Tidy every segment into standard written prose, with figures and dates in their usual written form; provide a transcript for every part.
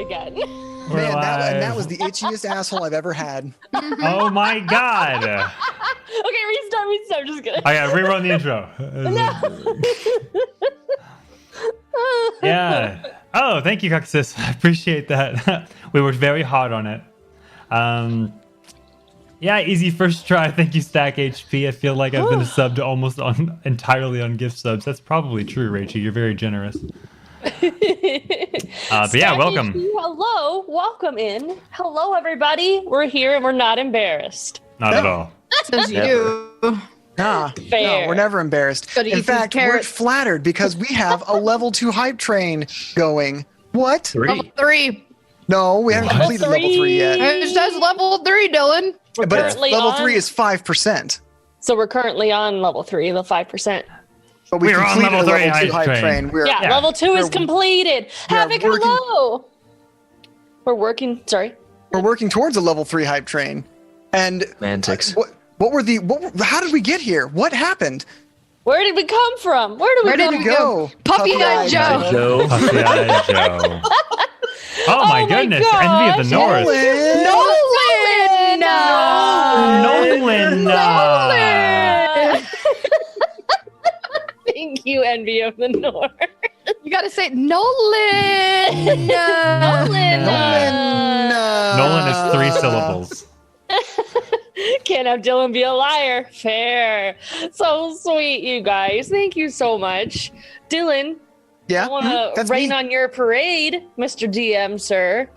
again. Man, that was the itchiest asshole I've ever had. Oh my god. Okay, restart. Just kidding. I gotta rerun the intro. Yeah. Oh, thank you, Cockasis. I appreciate that. We worked very hard on it. Yeah, easy first try. Thank you, Stack HP. I feel like I've been subbed almost entirely on gift subs. That's probably true, Rachel. You're very generous. But yeah, welcome. Hello, welcome in. Hello, everybody. We're here and we're not embarrassed. Not at all. Says you. Nah, Fair. no, we're never embarrassed. Gotta eat In these fact, we're carrots. flattered because we have a level 2 hype train going. What? Level 3. No, we haven't What? completed level 3 yet. It says level 3, Dylan. We're But currently level on, 3 is 5%. So we're currently on level 3, the 5%. But we We're on completed level a 3 level 2 hype hype train. train. Yeah, Yeah. level 2 is we're- completed. we are Havoc, working- hello. We're working. Sorry. We're working towards a level 3 hype train. And Mantics. how did we get here? What happened? Where did we come from? Where did we Where come did we from? go? Puppy-eyed Joe. Joe. Puffy-eyed Joe. Oh my goodness. Envy of the North. Nolan. Nolan. Thank you, Envy of the North. You gotta say Nolan. Nolan. Nolan is 3 syllables. Can't have Dylan be a liar. Fair. So sweet, you guys. Thank you so much. Dylan, Yeah, I want to that's rain me. on your parade, Mr. DM, sir.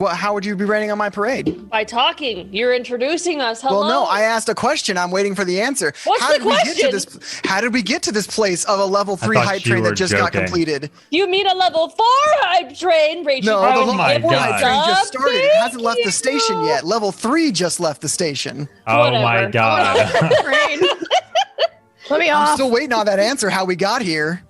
Well, how would you be raining on my parade? By talking. You're introducing us. Hello. Well, no, I asked a question. I'm waiting for the answer. What's how the did we get to question? this? How did we get to this place of a level 3 thought hype you train were that just got joking. completed? You mean a level 4 hype train, Rachel? No, Oh the my level 4 hype God. train just started. It hasn't Thank left the station you. yet. Level 3 just left the station. Oh my Whatever. god. Let me I'm off. still waiting on that answer. How we got here?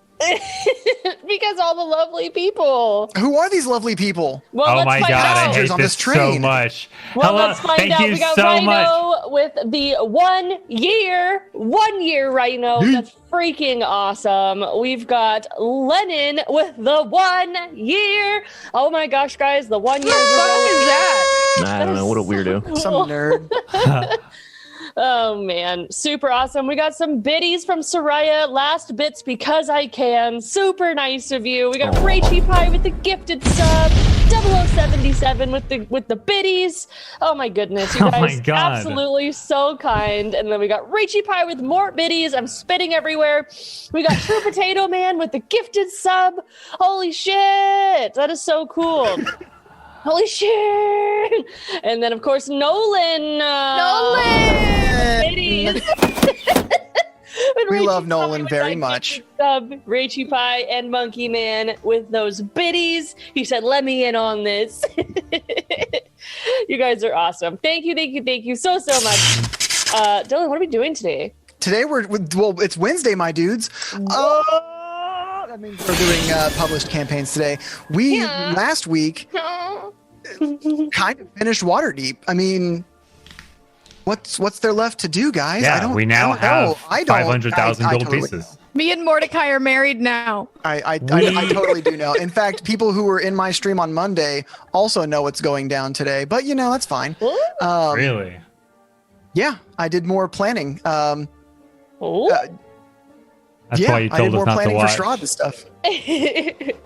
Because all the lovely people. Who are these lovely people? Well, Oh let's my find god, I out. hate Passengers on this this so train. much. Well, Hello, let's find thank out. you We got so Rhino much. with the 1 year Rhino. That's freaking awesome. We've got Lennon with the 1 year. Oh my gosh, guys, the 1 year. What is that? I don't know. What a weirdo. Some nerd. Oh man, super awesome. We got some biddies from Soraya. Last bits because I can. Super nice of you. We got Rachy Pie with the gifted sub. 0077 with the biddies. Oh my goodness, you Oh my guys, God. absolutely so kind. And then we got Rachy Pie with more biddies. I'm spitting everywhere. We got True Potato Man with the gifted sub. Holy shit, that is so cool. Holy shit! And then, of course, Nolan. Biddies. We love Nolan very much. Rachy Pie and Monkey Man with those biddies. He said, let me in on this. You guys are awesome. Thank you so much. Dylan, what are we doing today? Today it's Wednesday, my dudes. Oh, that means we're doing published campaigns today. We last week kind of finished Waterdeep. I mean, what's there left to do, guys? Yeah, we now have 500,000 I gold totally pieces. Me and Mordecai are married now. I totally do know. In fact, people who were in my stream on Monday also know what's going down today. But that's fine. Really? Yeah, I did more planning. Oh. That's why you I did told us more not to planning for watch. Strahd and stuff.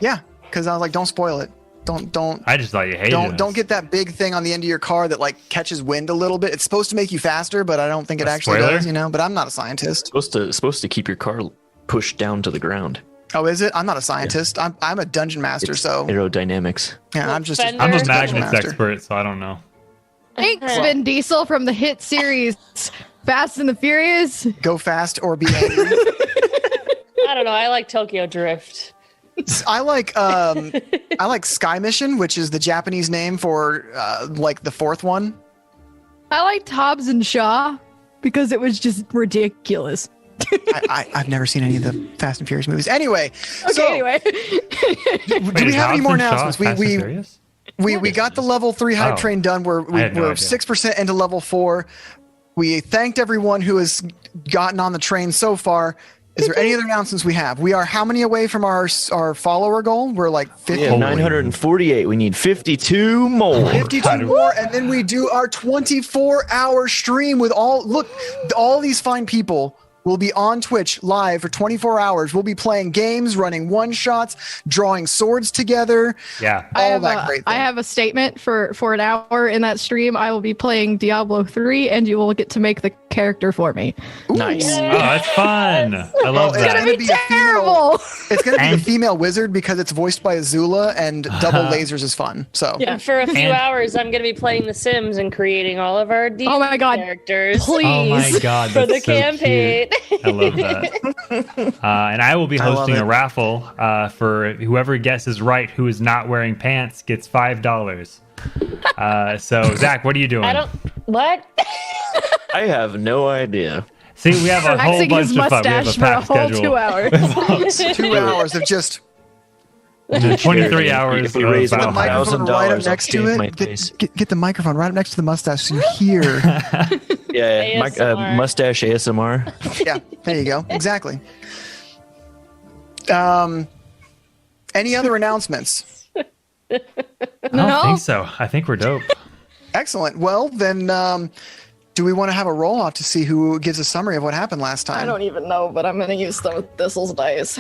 Yeah, because I was like, don't spoil it. Don't. I just thought you hated us. Don't get that big thing on the end of your car that like catches wind a little bit. It's supposed to make you faster, but I don't think it A actually spoiler? does. But I'm not a scientist. Supposed to keep your car pushed down to the ground. Oh, is it? I'm not a scientist. I'm a dungeon master. It's so aerodynamics. yeah, I'm just. Fender. I'm a Dungeon magnets master. expert, so I don't know. Thanks, Vin Diesel from the hit series Fast and the Furious. Go fast or be angry. I don't know. I like Tokyo Drift. I like Sky Mission, which is the Japanese name for like the fourth one. I liked Hobbs and Shaw because it was just ridiculous. I've never seen any of the Fast and Furious movies. Anyway, Anyway. do we have any more announcements? We got the level 3 hype Oh. train done. We're I had no idea. 6% into level 4. We thanked everyone who has gotten on the train so far. Is there any other announcements we have? We are how many away from our follower goal? We're like 50. We have 948. We need 52 more. 52 more, and then we do our 24-hour stream with all these fine people will be on Twitch live for 24 hours. We'll be playing games, running one-shots, drawing swords together. Yeah. All that great I thing. have a statement for an hour in that stream. I will be playing Diablo 3, and you will get to make the character for me. Nice. Oh, that's fun. I love it's that. gonna be Terrible. It's going to be And- the female wizard because it's voiced by Azula, and double lasers is fun. So Yeah. And for a few And- hours, I'm going to be playing The Sims and creating all of our Oh my God. characters Please. Oh my god, for that's the so campaign. cute. I love that. And I will be love hosting it. a raffle for whoever guesses right who is not wearing pants gets $5. So Zach, what are you doing? I don't. What? Oh. I have no idea. See, we have a whole Waxing his bunch of fun. We have mustache a for a packed whole schedule. 2 hours. 2 hours of just 23 hours. If we of raise the Valheim. microphone right up $1,000, next I'll to shave my it. face. Get the microphone right up next to the mustache so you hear. Yeah, ASMR. mustache ASMR. Yeah, there you go. Exactly. Any other announcements? I don't think so. I think we're dope. Excellent. Well, then, do we want to have a roll off to see who gives a summary of what happened last time? I don't even know, but I'm going to use some of Thistle's dice.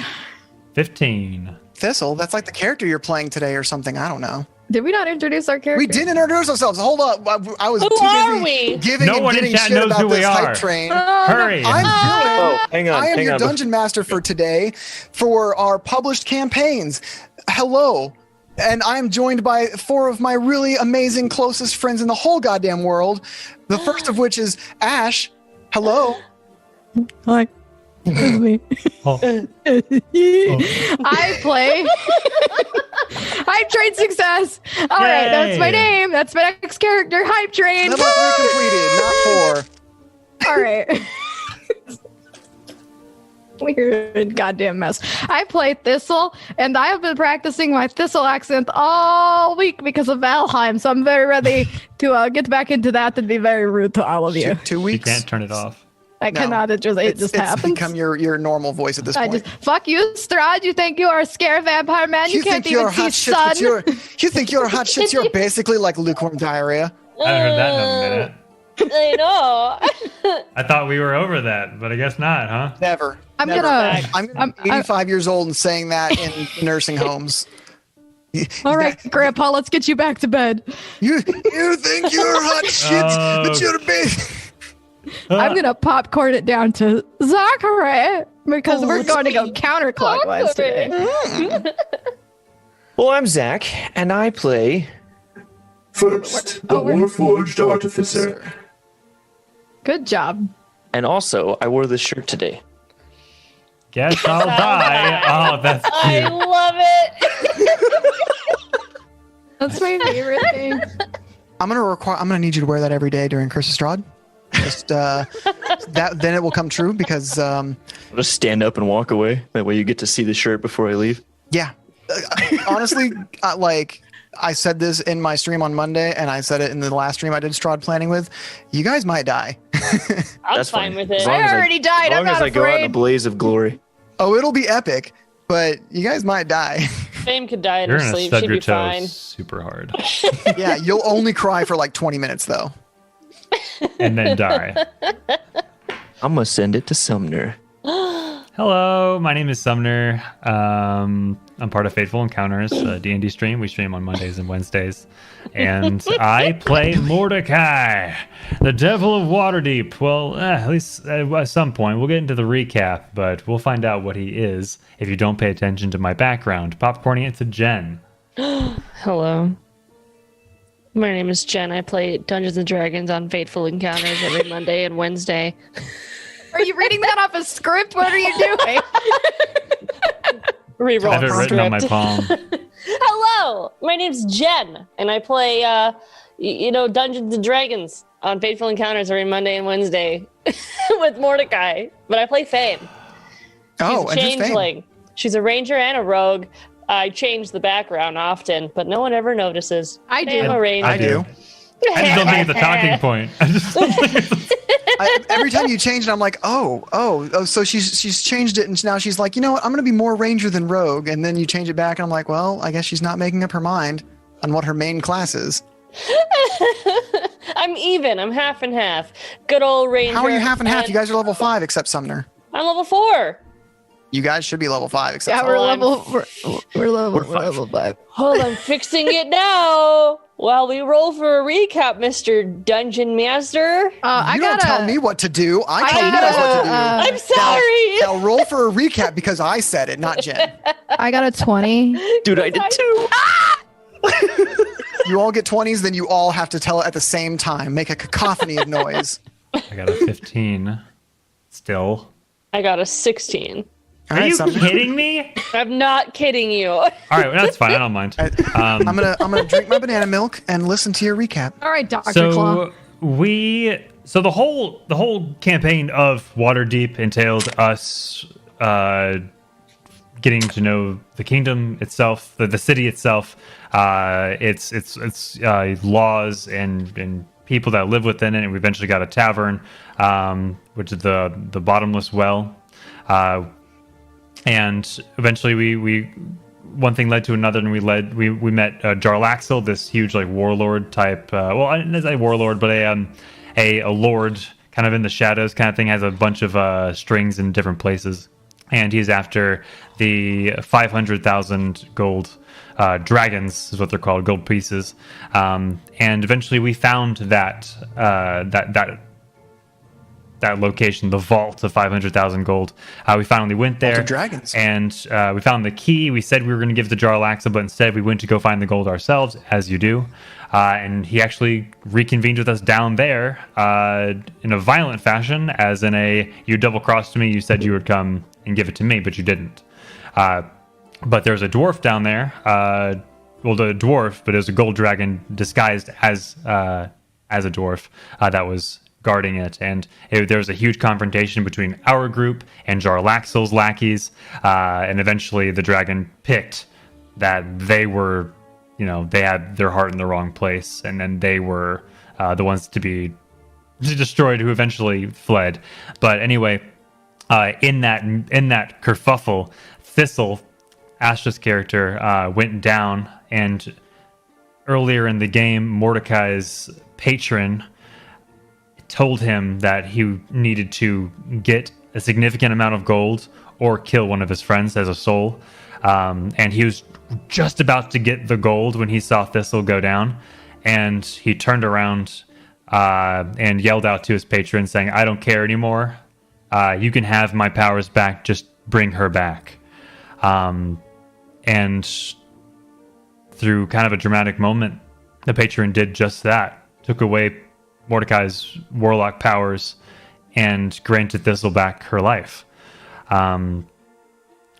15. Thistle. That's like the character you're playing today or something. I don't know. Did we not introduce our character? We didn't introduce ourselves. Hold up. I was Who too are busy we? giving No and one in getting chat shit knows about who we this are. hype train. Hurry. I'm Oh, hang on. I am hang your on. dungeon master for today for our published campaigns. Hello. And I'm joined by 4 of my really amazing closest friends in the whole goddamn world. The first of which is Ash. Hello. Hi. It's me. Oh. I play. Hype Train Success. All right, that's my Yay. name. That's my next character. Hype Train. Level 3 completed, not 4. All right. Weird goddamn mess. I play Thistle, and I have been practicing my Thistle accent all week because of Valheim, so I'm very ready to get back into that and be very rude to all of you. 2 You weeks. can't turn it off. I No. cannot. It just It's happens. become your normal voice at this I point. just fuck you, Strahd. You think you are a scare vampire man? You can't think you're even see hot shit, sun. but you think you're hot shit. You're basically like lukewarm diarrhea. I haven't heard that in a minute. I know. I thought we were over that, but I guess not, huh? Never. I'm Never. gonna. I'm 85 years old and saying that in nursing homes. All right, Grandpa, let's get you back to bed. You think you're hot shit, but you're basically. I'm gonna popcorn it down to Zachary because we're going to go counterclockwise today. Well, I'm Zach, and I play. First, the Warforged Artificer. Good job. And also, I wore this shirt today. Guess I'll die. Oh, that's I cute. love it. That's my favorite thing. I'm gonna need you to wear that every day during Curse of Strahd. Just that, then it will come true because I'll just stand up and walk away. That way you get to see the shirt before I leave. yeah, honestly, like I said this in my stream on Monday, and I said it in the last stream I did Strahd planning with. You guys might die. I'm That's fine fine. with As it. long I as already died. As I'm long as not I go out in a afraid. blaze of glory. Oh, it'll be epic, but you guys might die. Fame could die in You're her gonna sleep. stub She'd your be fine. toes super hard Yeah, you'll only cry for like 20 minutes though. and then die. I'm gonna send it to Sumner. Hello, my name is Sumner. I'm part of Fateful Encounters, a D&D stream. We stream on Mondays and Wednesdays. And I play Mordecai, the Devil of Waterdeep. Well, at least at some point. We'll get into the recap, but we'll find out what he is if you don't pay attention to my background. Popcorning it to Jen. Hello. My name is Jen. I play Dungeons and Dragons on Fateful Encounters every Monday and Wednesday. Are you reading that off a script? What are you doing? I Reroll have it written on my script. palm. Hello, my name's Jen, and I play, Dungeons and Dragons on Fateful Encounters every Monday and Wednesday with Mordecai. But I play Fame. Oh, She's a and just fame. changeling. She's a ranger and a rogue. I change the background often, but no one ever notices. I do. I'm a ranger. I do. I just don't think it's a talking point. I just don't think it's Every time you change it, I'm like, oh. So she's changed it, and now she's like, you know what? I'm gonna be more ranger than rogue. And then you change it back, and I'm like, well, I guess she's not making up her mind on what her main class is. I'm even. I'm half and half. Good old ranger. How are you half and half? You guys are level 5, except Sumner. I'm level 4. You guys should be level 5, except Yeah, Sumner. we're level 5. Hold on, fixing it now. While we roll for a recap, Mr. Dungeon Master. You don't tell me what to do. I tell you guys what to do. I'm sorry. Now roll for a recap because I said it, not Jen. I got a 20. Dude, I did too. You all get 20s, then you all have to tell it at the same time. Make a cacophony of noise. I got a 15. Still. I got a 16. All Are right, you Sumner. kidding me? I'm not kidding you. All right, well, that's fine. I don't mind. I'm gonna drink my banana milk and listen to your recap. All right, Dr. Claw. So the whole campaign of Waterdeep entailed us getting to know the kingdom itself, the city itself, its laws and people that live within it, and we eventually got a tavern, which is the bottomless well, and eventually we one thing led to another, and we met Jarlaxle, this huge like warlord type. Well, I didn't say warlord, but a lord kind of in the shadows kind of thing, has a bunch of strings in different places, and he's after the 500,000 gold dragons is what they're called, gold pieces. And eventually we found that location, the vault of 500,000 gold. We finally went there. Vault of dragons. And we found the key. We said we were going to give the Jarlaxle, but instead we went to go find the gold ourselves, as you do. And he actually reconvened with us down there in a violent fashion, as in you double-crossed me. You said you would come and give it to me, but you didn't. But there's a dwarf down there. Well, the dwarf, but it was a gold dragon disguised as a dwarf that was guarding it. And there was a huge confrontation between our group and Jarlaxle's lackeys. And eventually the dragon picked that they were, they had their heart in the wrong place. And then they were the ones to be destroyed, who eventually fled. But anyway, in that kerfuffle, Thistle, Astra's character, went down, and earlier in the game, Mordecai's patron told him that he needed to get a significant amount of gold or kill one of his friends as a soul. And he was just about to get the gold when he saw Thistle go down, and he turned around and yelled out to his patron saying, "I don't care anymore. You can have my powers back. Just bring her back." And through kind of a dramatic moment, the patron did just that. Took away Mordecai's warlock powers and granted Thistle back her life. And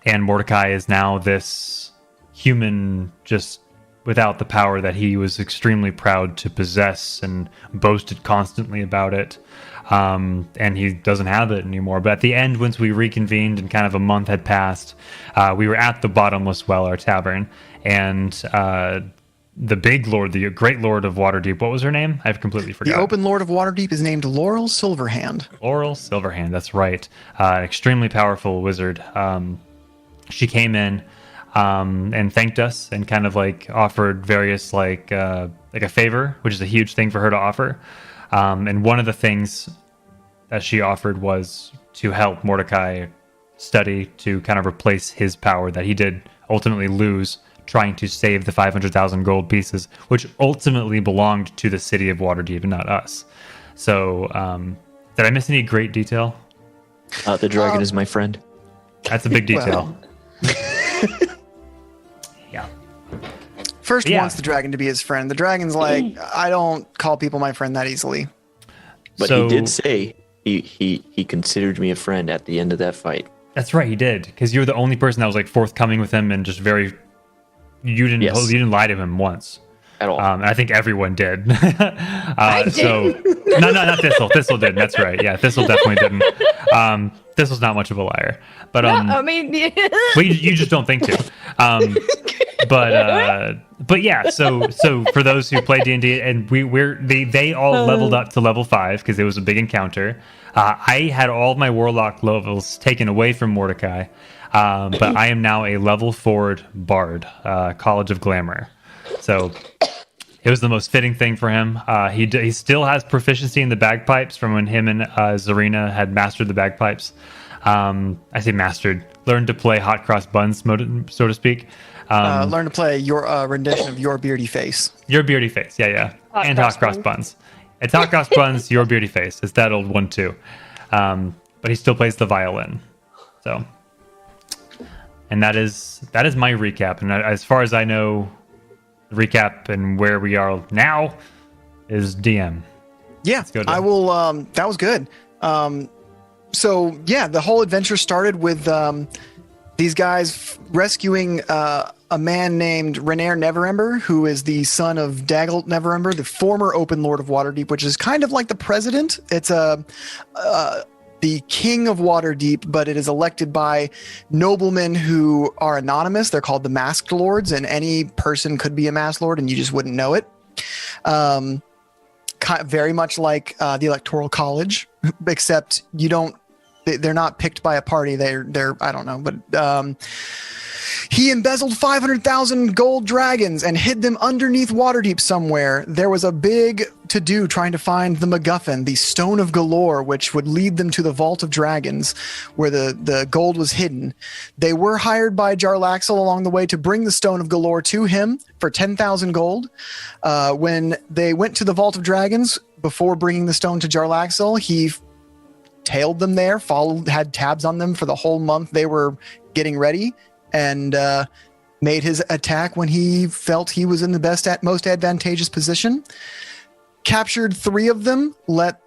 Mordecai is now this human just without the power that he was extremely proud to possess and boasted constantly about it. And he doesn't have it anymore. But at the end, once we reconvened and kind of a month had passed, we were at the Bottomless Well, our tavern, and the big lord, the great lord of Waterdeep, what was her name? I've completely forgotten. The open lord of Waterdeep is named Laurel Silverhand. Laurel Silverhand, that's right. Extremely powerful wizard. She came in and thanked us and kind of like offered various like a favor, which is a huge thing for her to offer. And one of the things that she offered was to help Mordecai study to kind of replace his power that he did ultimately lose trying to save the 500,000 gold pieces, which ultimately belonged to the city of Waterdeep and not us. So, did I miss any great detail? The dragon is my friend. That's a big detail. Yeah. First Yeah. wants the dragon to be his friend. The dragon's like, I don't call people my friend that easily. But So- he did say he considered me a friend at the end of that fight. That's right, he did, because you were the only person that was like forthcoming with him and just very. You didn't lie to him once At all. And I think everyone did. So not Thistle. Thistle did. That's right. Yeah, Thistle definitely didn't. Thistle's not much of a liar, but I mean, well, you just don't think to. But yeah, so for those who play D&D, and they all leveled up to level 5 because it was a big encounter. I had all of my warlock levels taken away from Mordecai, but I am now a level 4 bard, College of Glamour. So it was the most fitting thing for him. He still has proficiency in the bagpipes from when him and Zarina had mastered the bagpipes. I say mastered, learned to play hot cross buns, so to speak. Learn to play your rendition of Your Beardy Face. Your Beardy Face, yeah. And hot cross buns. It's hot cross buns, Your Beardy Face. It's that old one too. But he still plays the violin. So, and that is my recap. And as far as I know, the recap and where we are now is DM. Yeah, I will. That was good. So yeah, the whole adventure started with these guys rescuing a man named Renaer Neverember, who is the son of Daggelt Neverember, the former Open Lord of Waterdeep, which is kind of like the president. It's the king of Waterdeep, but it is elected by noblemen who are anonymous. They're called the Masked Lords, and any person could be a Masked Lord, and you just wouldn't know it. Very much like the Electoral College, except you don't. They're not picked by a party. They're I don't know, but he embezzled 500,000 gold dragons and hid them underneath Waterdeep somewhere. There was a big to-do trying to find the MacGuffin, the Stone of Galore, which would lead them to the Vault of Dragons, where the gold was hidden. They were hired by Jarlaxle along the way to bring the Stone of Galore to him for 10,000 gold. When they went to the Vault of Dragons, before bringing the stone to Jarlaxle, he tailed them there, had tabs on them for the whole month they were getting ready, and made his attack when he felt he was in the most advantageous position. Captured 3 of them, let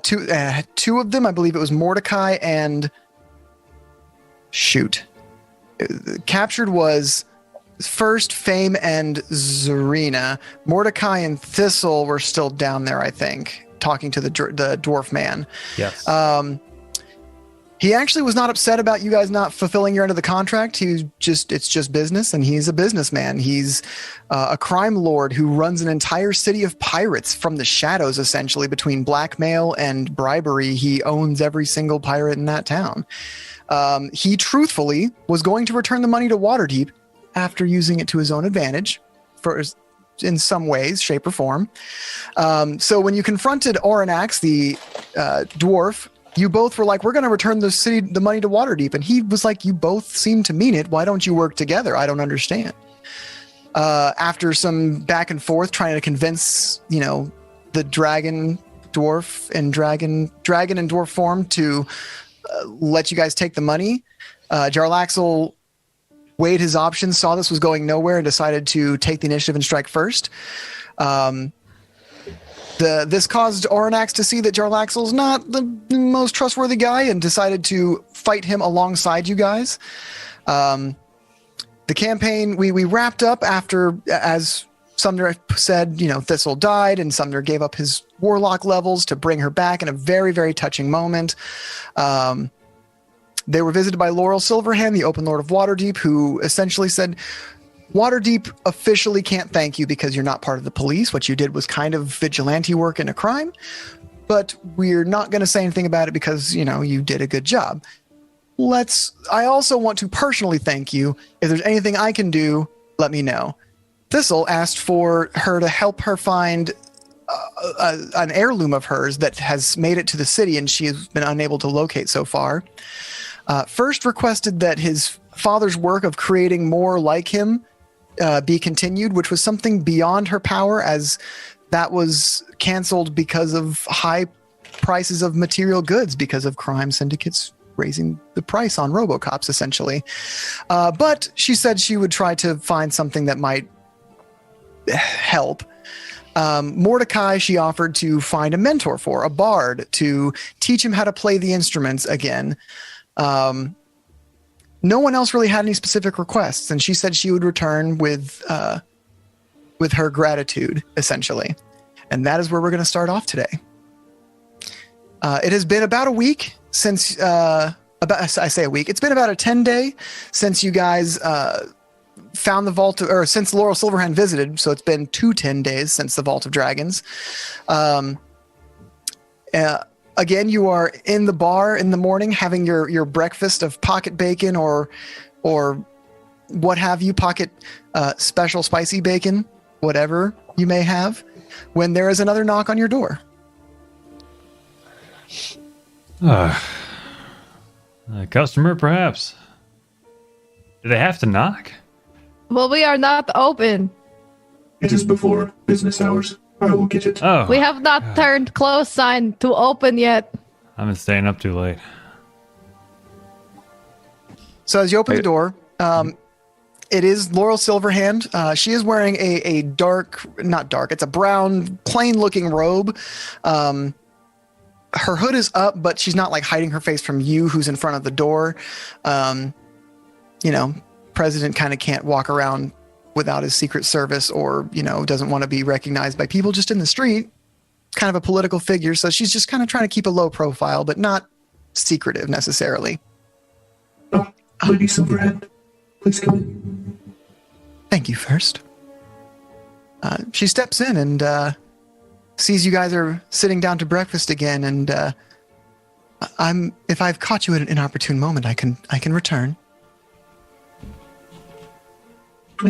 two of them, I believe it was Mordecai and captured was first Fame and Zarina. Mordecai and Thistle were still down there, I think, talking to the dwarf man. Yes. He actually was not upset about you guys not fulfilling your end of the contract. It's just business, and he's a businessman. He's a crime lord who runs an entire city of pirates from the shadows, essentially, between blackmail and bribery. He owns every single pirate in that town. He truthfully was going to return the money to Waterdeep after using it to his own advantage in some ways, shape, or form. So when you confronted Oranax, the dwarf, you both were like, we're going to return the money to Waterdeep. And he was like, you both seem to mean it. Why don't you work together? I don't understand. After some back and forth trying to convince, the dragon, dwarf, and dragon and dwarf form to let you guys take the money, Jarlaxle weighed his options, saw this was going nowhere, and decided to take the initiative and strike first. This caused Oranax to see that Jarlaxle's not the most trustworthy guy, and decided to fight him alongside you guys. The campaign, we wrapped up after, as Sumner said, Thistle died, and Sumner gave up his warlock levels to bring her back in a very, very touching moment. They were visited by Laurel Silverhand, the Open Lord of Waterdeep, who essentially said, Waterdeep officially can't thank you because you're not part of the police. What you did was kind of vigilante work and a crime, but we're not going to say anything about it because, you did a good job. I also want to personally thank you. If there's anything I can do, let me know. Thistle asked for her to help her find an heirloom of hers that has made it to the city and she has been unable to locate so far. First requested that his father's work of creating more like him be continued, which was something beyond her power, as that was canceled because of high prices of material goods because of crime syndicates raising the price on RoboCops, essentially. But she said she would try to find something that might help. Mordecai, she offered to find a mentor for, a bard, to teach him how to play the instruments again. No one else really had any specific requests, and she said she would return with her gratitude, essentially. And that is where we're going to start off today. It has been about a week since, it's been about a 10-day since you guys found the Vault, or since Laurel Silverhand visited, so it's been 10 days since the Vault of Dragons. Again, you are in the bar in the morning having your breakfast of pocket bacon or what have you, pocket special spicy bacon, whatever you may have, when there is another knock on your door. A customer, perhaps. Do they have to knock? Well, we are not open. It is before business hours. I will get it. Oh, We have not turned close sign to open yet. I've been staying up too late. So as you open the door, it is Laurel Silverhand. She is wearing a not dark, it's a brown, plain-looking robe. Her hood is up, but she's not like hiding her face from you, who's in front of the door. President kind of can't walk around without his Secret Service, or doesn't want to be recognized by people just in the street. Kind of a political figure, so she's just kind of trying to keep a low profile, but not secretive necessarily. Lady Silverhand, please come in. Thank you, First. She steps in and sees you guys are sitting down to breakfast again, and if I've caught you at an inopportune moment, I can return.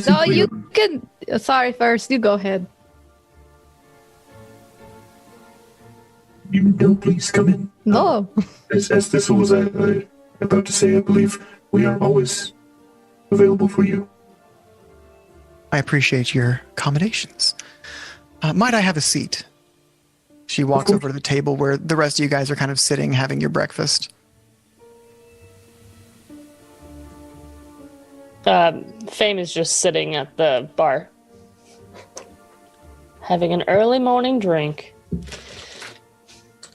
No, you can. Sorry, First. You go ahead. Please come in. No. As Thistle was about to say, I believe we are always available for you. I appreciate your accommodations. Might I have a seat? She walks over to the table where the rest of you guys are kind of sitting, having your breakfast. Fame is just sitting at the bar, having an early morning drink.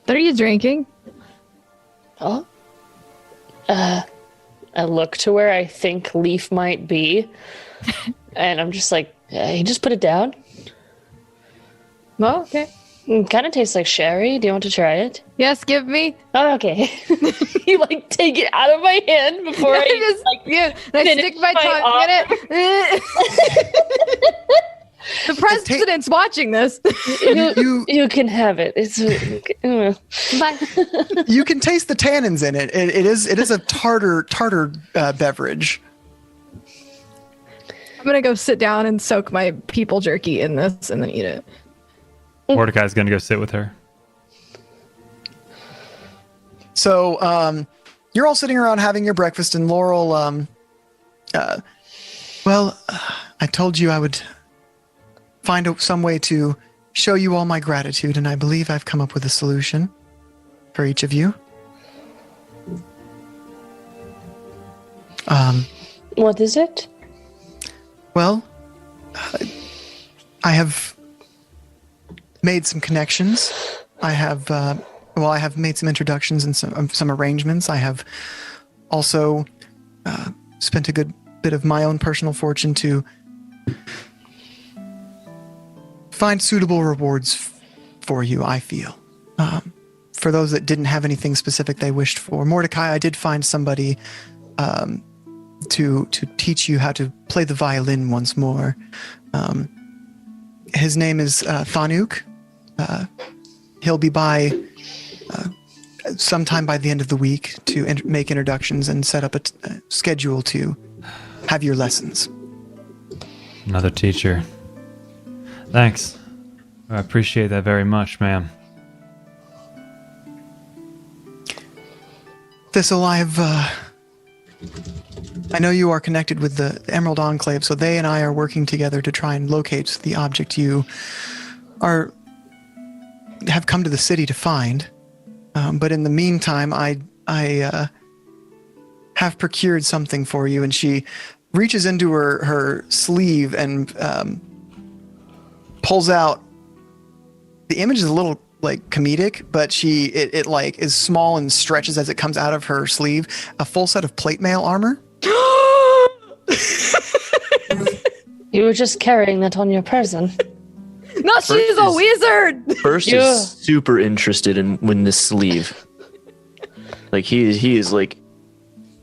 What are you drinking? Oh. I look to where I think Leaf might be, and I'm just like, you just put it down. Oh, okay. Kind of tastes like sherry. Do you want to try it? Yes, give me. Oh, okay. You take it out of my hand before I just, I finish stick my my tongue in it. The president's watching this. You can have it. It's Bye. You can taste the tannins in it. It is a tartar beverage. I'm gonna go sit down and soak my people jerky in this and then eat it. Mordecai's gonna go sit with her. So you're all sitting around having your breakfast, and Laurel, I told you I would find some way to show you all my gratitude, and I believe I've come up with a solution for each of you. What is it? Well, I have made some connections. I have made some introductions and some arrangements. I have also spent a good bit of my own personal fortune to find suitable rewards for you, I feel. For those that didn't have anything specific they wished for. Mordecai, I did find somebody to teach you how to play the violin once more. His name is Thanuk. He'll be by sometime by the end of the week to make introductions and set up a schedule to have your lessons. Another teacher. Thanks. I appreciate that very much, ma'am. Thistle, I know you are connected with the Emerald Enclave, so they and I are working together to try and locate the object you have come to the city to find. But in the meantime, I have procured something for you, and she reaches into her sleeve and pulls out. The image is a little comedic, but it is small and stretches as it comes out of her sleeve. A full set of plate mail armor. You were just carrying that on your person. No, she's a wizard. First is super interested in this sleeve. He is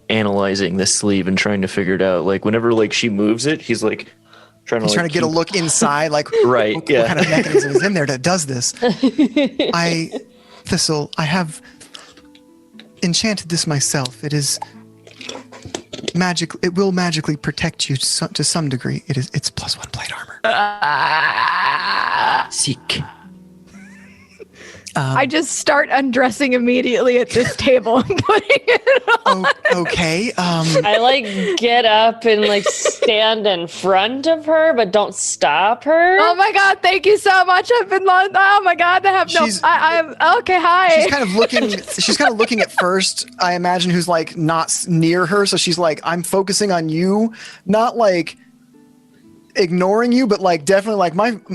analyzing this sleeve and trying to figure it out. Like whenever like she moves it, he's like trying to He's trying to get a look inside, like Right, what yeah. kind of mechanism is in there that does this. Thistle, I have enchanted this myself. It is magic. It will magically protect you to some degree. It's +1 plate armor. Seek. I just start undressing immediately at this table and putting it on. Okay. I like get up and like stand in front of her, but don't stop her. Oh my god, thank you so much. I've been oh my god, I have no I'm okay, hi. She's kind of looking at first, I imagine, who's like not near her. So she's like, I'm focusing on you, not like ignoring you, but like definitely like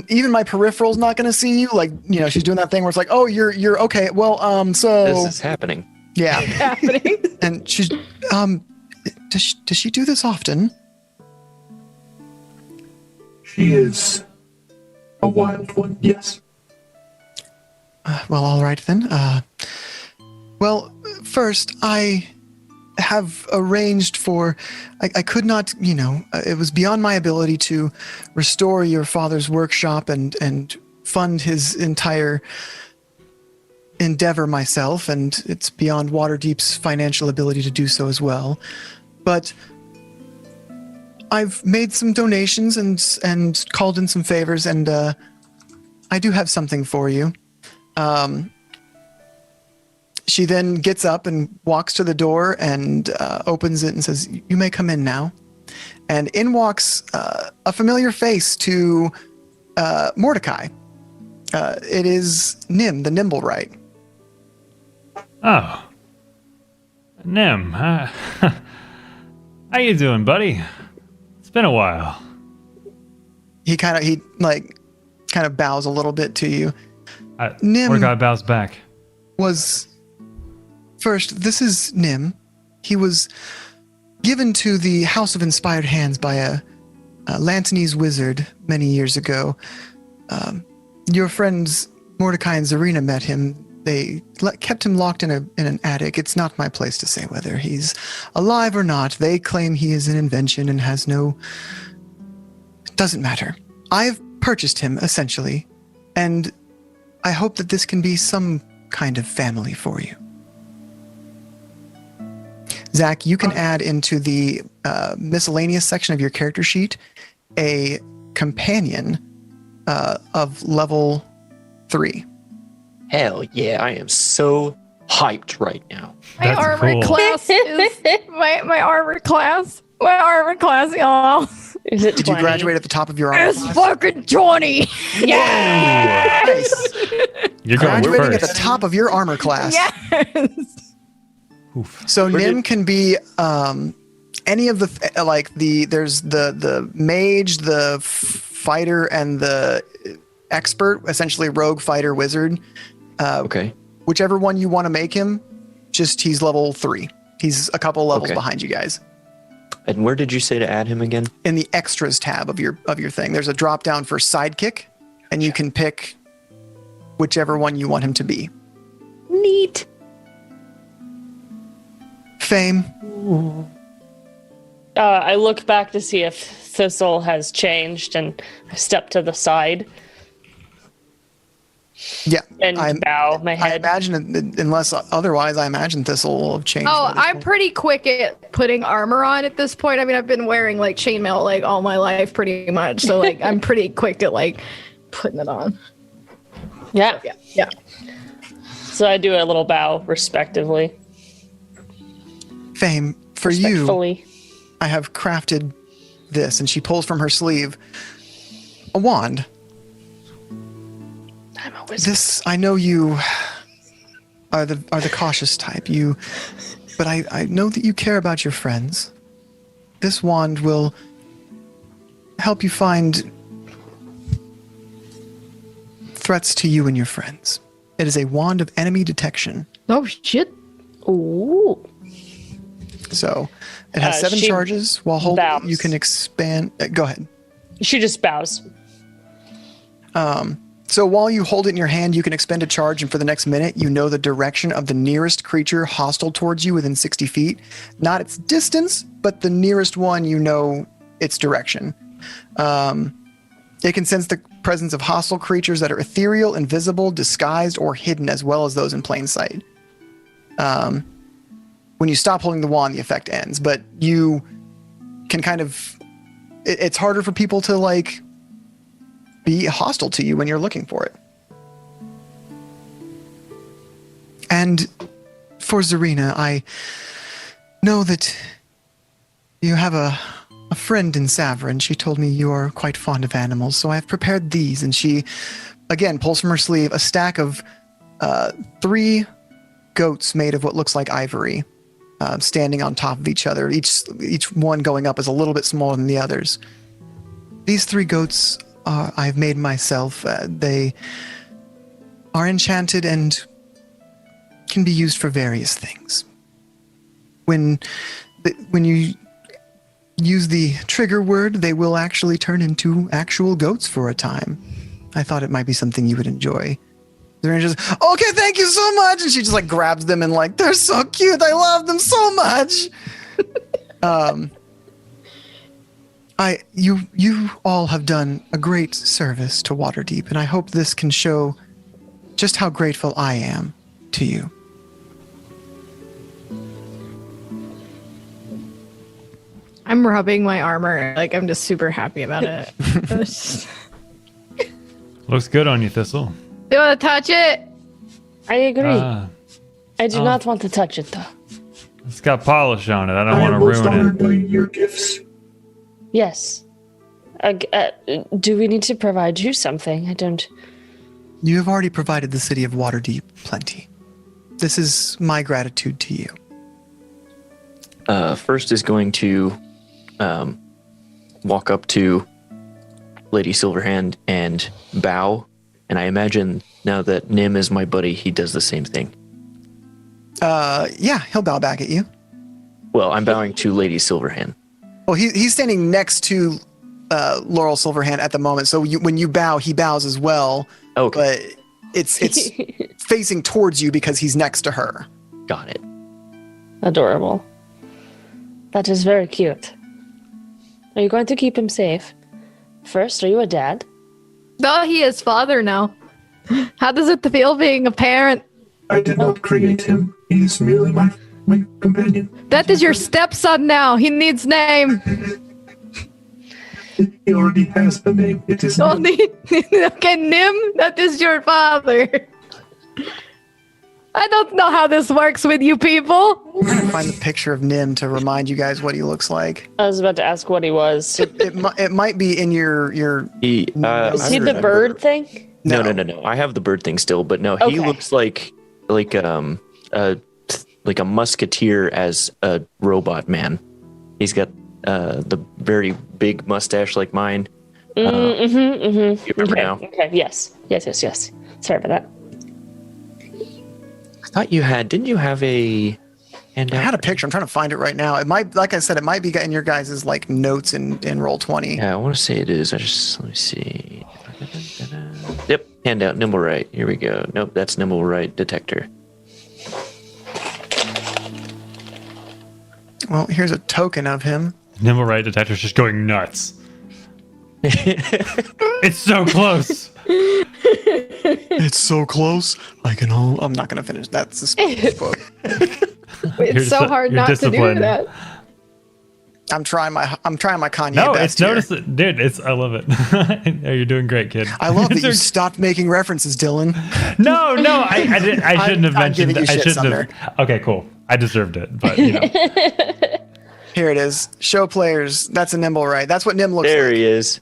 even my peripheral's not going to see you. Like, you know, she's doing that thing where it's like, oh, you're okay. Well, so This is happening. yeah. happening. And she's, does she do this often? She is a wild one, yes. Well, all right then. Well, first, I have arranged for. I could not, you know, it was beyond my ability to restore your father's workshop and fund his entire endeavor myself, and it's beyond Waterdeep's financial ability to do so as well. But I've made some donations and called in some favors, and I do have something for you. She then gets up and walks to the door and opens it and says, "You may come in now." And in walks a familiar face to Mordecai. It is Nim, the Nimblewright. Oh. Nim, how you doing, buddy? It's been a while. He kind of bows a little bit to you. Nim Mordecai bows back. was first. This is Nim. He was given to the House of Inspired Hands by a Lantanese wizard many years ago. Your friends Mordecai and Zarina met him. They kept him locked in an attic. It's not my place to say whether he's alive or not. They claim he is an invention and has no... It doesn't matter. I've purchased him, essentially, and I hope that this can be some kind of family for you. Zach, you can add into the miscellaneous section of your character sheet a companion of level 3. Hell yeah, I am so hyped right now. My That's armor cool. class is my armor class. My armor class, y'all. Is it Did you 20? graduate at the top of your armor It's class? fucking 20. Yeah. Nice. You're going Graduating at the first. top of your armor class. Yes. Oof. So Where Nim did- can be any of there's the mage, the fighter, and the expert, essentially rogue, fighter, wizard. Okay. Whichever one you want to make him, he's level 3. He's a couple levels Okay. behind you guys. And where did you say to add him again? In the extras tab of your thing, there's a drop down for sidekick, and you can pick whichever one you want him to be. Neat. Fame. I look back to see if Thistle has changed, and I step to the side Yeah. and bow my I head. imagine, unless otherwise, I imagine Thistle will have changed. Oh, at this I'm point. pretty quick at putting armor on at this point. I mean, I've been wearing like chainmail like all my life pretty much. So like I'm pretty quick at like putting it on. Yeah. Yeah. So I do a little bow, respectively. Fame, for you, Respectfully. I have crafted this, and she pulls from her sleeve a wand. I'm a wizard. This, I know you are the cautious type. But I know that you care about your friends. This wand will help you find threats to you and your friends. It is a wand of enemy detection. Oh shit. Ooh. So it has 7 she charges. While holding, bows. you can expand. Go ahead. She just bows. So while you hold it in your hand, you can expend a charge, and for the next minute, you know the direction of the nearest creature hostile towards you within 60 feet. Not its distance, but the nearest one, you know its direction. It can sense the presence of hostile creatures that are ethereal, invisible, disguised, or hidden, as well as those in plain sight. When you stop holding the wand, the effect ends, but you can kind of... It's harder for people to, like, be hostile to you when you're looking for it. And for Zarina, I know that you have a friend in Savrin. She told me you are quite fond of animals, so I have prepared these. And she, again, pulls from her sleeve a stack of 3 goats made of what looks like ivory, standing on top of each other. Each one going up is a little bit smaller than the others. These 3 goats I've made myself. They are enchanted and can be used for various things. When you use the trigger word, they will actually turn into actual goats for a time. I thought it might be something you would enjoy. They're just, okay, thank you so much. And she just like grabs them and like, they're so cute. I love them so much. You all have done a great service to Waterdeep, and I hope this can show just how grateful I am to you. I'm rubbing my armor. Like, I'm just super happy about it. Looks good on you, Thistle. You want to touch it? I agree. I do not want to touch it, though. It's got polish on it. I don't I want am to most ruin honored it. by your gifts. Yes. Do we need to provide you something? I don't... You have already provided the city of Waterdeep plenty. This is my gratitude to you. First is going to walk up to Lady Silverhand and bow. And I imagine now that Nim is my buddy, he does the same thing. Yeah, he'll bow back at you. Well, I'm bowing to Lady Silverhand. Well, he's standing next to Laurel Silverhand at the moment, so when you bow, he bows as well. Okay. But it's facing towards you because he's next to her. Got it. Adorable. That is very cute. Are you going to keep him safe? First, are you a dad? No, he is father now. How does it feel being a parent? I did not create him. He is merely my companion. That is your stepson now. He needs name. He already has a name. It is Oh, Nim. okay, Nim, that is your father. I don't know how this works with you people. I'm trying to find the picture of Nim to remind you guys what he looks like. I was about to ask what he was. It might be in your He, Is he I the remember. bird thing? No. I have the bird thing still, but no, he Okay. looks like a musketeer as a robot man. He's got the very big mustache like mine. You remember now? Okay, yes. Sorry about that. I thought you had. Didn't you have a handout? I had a picture. I'm trying to find it right now. It might, like I said, it might be in your guys' like notes in Roll20. Yeah, I want to say it is. Let me see. Yep, handout, nimble right. Here we go. Nope, that's nimble right detector. Well, here's a token of him. Nimble right detector's just going nuts. It's so close. It's so close. I'm not gonna finish. That's a spoiler quote. It's so hard you're not to do disciplined. that. I'm trying my Kanye No, best it's here. noticed, dude. I love it. You're doing great, kid. I love that you stopped making references, Dylan. No, I shouldn't have I'm mentioned. giving you I shit, shouldn't have. Okay, cool. I deserved it, but you know. Here it is. Show players. That's a Nimble, right? That's what Nim looks There like. he is.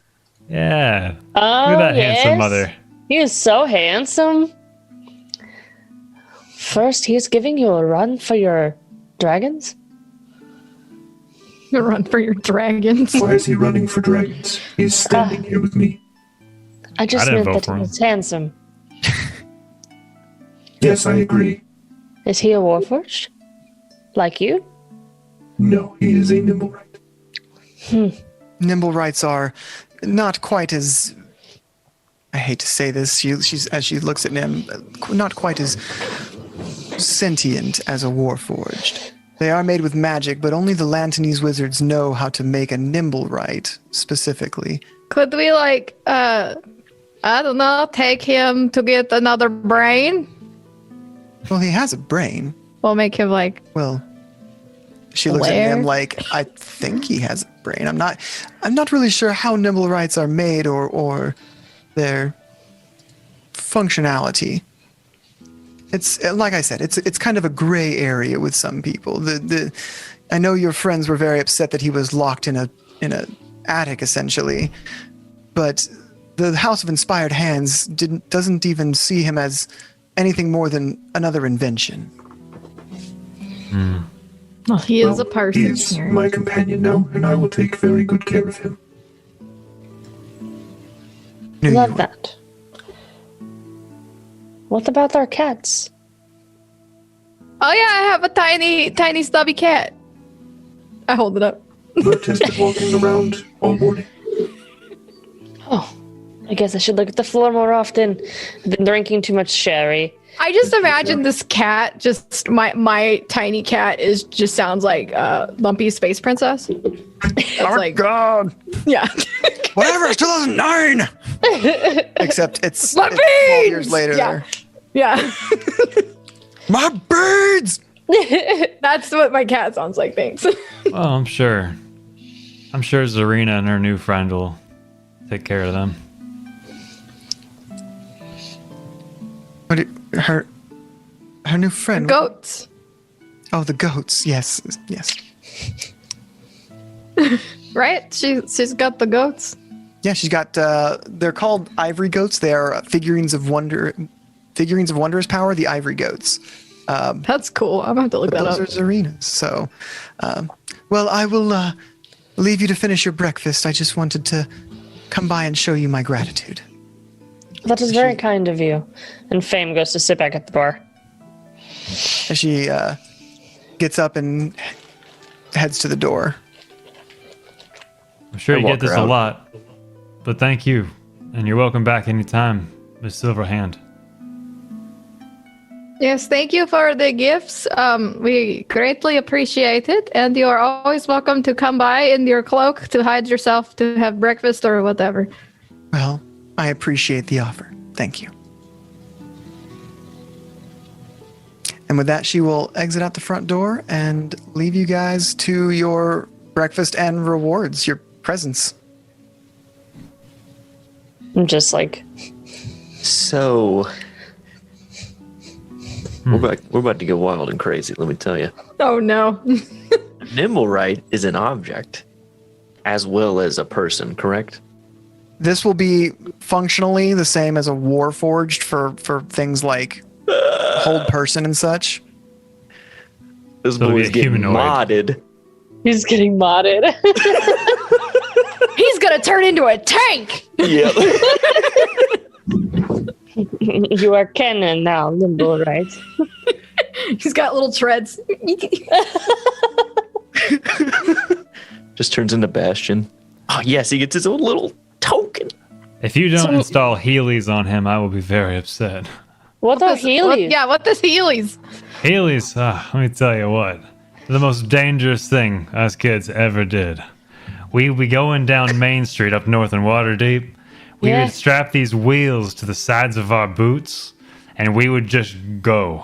Yeah. Oh, Look at that yes. handsome mother. He is so handsome. First, he's giving you a run for your dragons. Run for your dragons. Why is he running for dragons? He's standing here with me. I just I didn't meant vote that for he him. was handsome. Yes, I agree. Is he a warforged? Like you? No, he is a nimble right. Nimble rights are not quite as I hate to say this, she's as she looks at him, not quite as sentient as a warforged. They are made with magic, but only the Lantanese wizards know how to make a nimble right, specifically. Could we, like, I don't know, take him to get another brain? Well, he has a brain. We'll make him, like... Well, she looks at him like, I think he has a brain. I'm not really sure how nimble rights are made or their functionality. It's like I said, it's kind of a gray area with some people. I know your friends were very upset that he was locked in a attic essentially, but the House of Inspired Hands doesn't even see him as anything more than another invention. Well, he is a person. He is my companion now, and I will take very good care of him. Love that. What about our cats? Oh yeah, I have a tiny stubby cat. I hold it up. Bert has been walking around all morning. Oh, I guess I should look at the floor more often. I've been drinking too much sherry. I just imagine this cat, just my tiny cat just sounds like Lumpy Space Princess. It's like, God! yeah. Whatever, it's 2009! Except it's 12 years later. Yeah. Yeah. My birds! That's what my cat sounds like, thanks. Well, I'm sure Zarina and her new friend will take care of them. Her new friend. Goats. Oh, the goats. Yes. Right? She's got the goats. Yeah, she's got. They're called ivory goats. They are figurines of wondrous power. The ivory goats. That's cool. I'm gonna have to look that up. Those are Zarina's. So, well, I will leave you to finish your breakfast. I just wanted to come by and show you my gratitude. That is very kind of you. And Fame goes to sit back at the bar. As she gets up and heads to the door. I'm sure I you walk get this her a out. lot, but thank you, and you're welcome back anytime, Miss Silverhand. Yes, thank you for the gifts. We greatly appreciate it, and you are always welcome to come by in your cloak to hide yourself to have breakfast or whatever. Well, I appreciate the offer. Thank you. And with that, she will exit out the front door and leave you guys to your breakfast and rewards, your presents. I'm just like, So we're about to get wild and crazy, let me tell you. Oh no. Nimblewright is an object as well as a person, correct? This will be functionally the same as a Warforged for things like hold person and such. This So it'll be boy's a getting humanoid. modded. he's getting modded. He's gonna turn into a tank! Yep. You are canon now, Limbo, right? He's got little treads. Just turns into Bastion. Oh yes, he gets his own little token. If you don't install Heelys on him, I will be very upset. What are Heelys? What this Heelys? Heelys, let me tell you what. The most dangerous thing us kids ever did. We be going down Main Street up north in Waterdeep. We Yeah. would strap these wheels to the sides of our boots, and we would just go.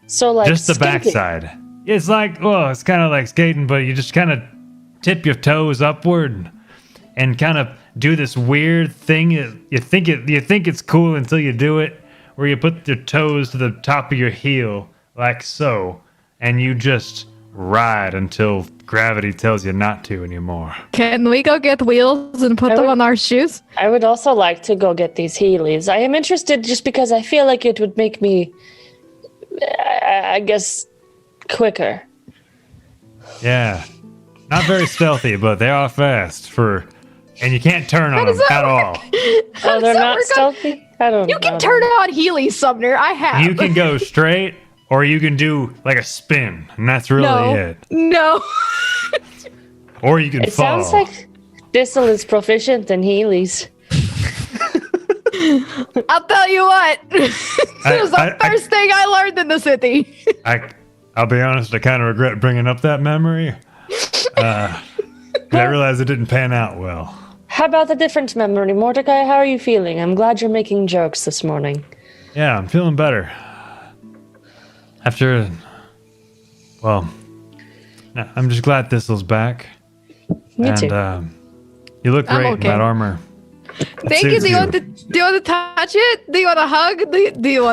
So like Just the skating. backside. It's like, it's kind of like skating, but you just kind of tip your toes upward and kind of do this weird thing. You think it's cool until you do it, where you put your toes to the top of your heel, like so, and you just ride until gravity tells you not to anymore. Can we go get wheels and put them on our shoes? I would also like to go get these Heelys. I am interested just because I feel like it would make me, I guess, quicker. Yeah. Not very stealthy, but they are fast and you can't turn on them at all. Oh, they're that not work on- stealthy? I don't know. You can turn on Heelys, Sumner. I have. You can go straight or you can do like a spin, and that's really no. it. No. Or you can It fall. sounds like Thistle is proficient in Heelys. I'll tell you what. It was the first thing I learned in the city. I'll be honest, I kind of regret bringing up that memory. 'Cause I realized it didn't pan out well. How about a different memory? Mordecai, how are you feeling? I'm glad you're making jokes this morning. Yeah, I'm feeling better. Well, I'm just glad Thistle's back. Me too. You look I'm great okay. in that armor. Thank you. Do you want to touch it? Do you want a hug? Do you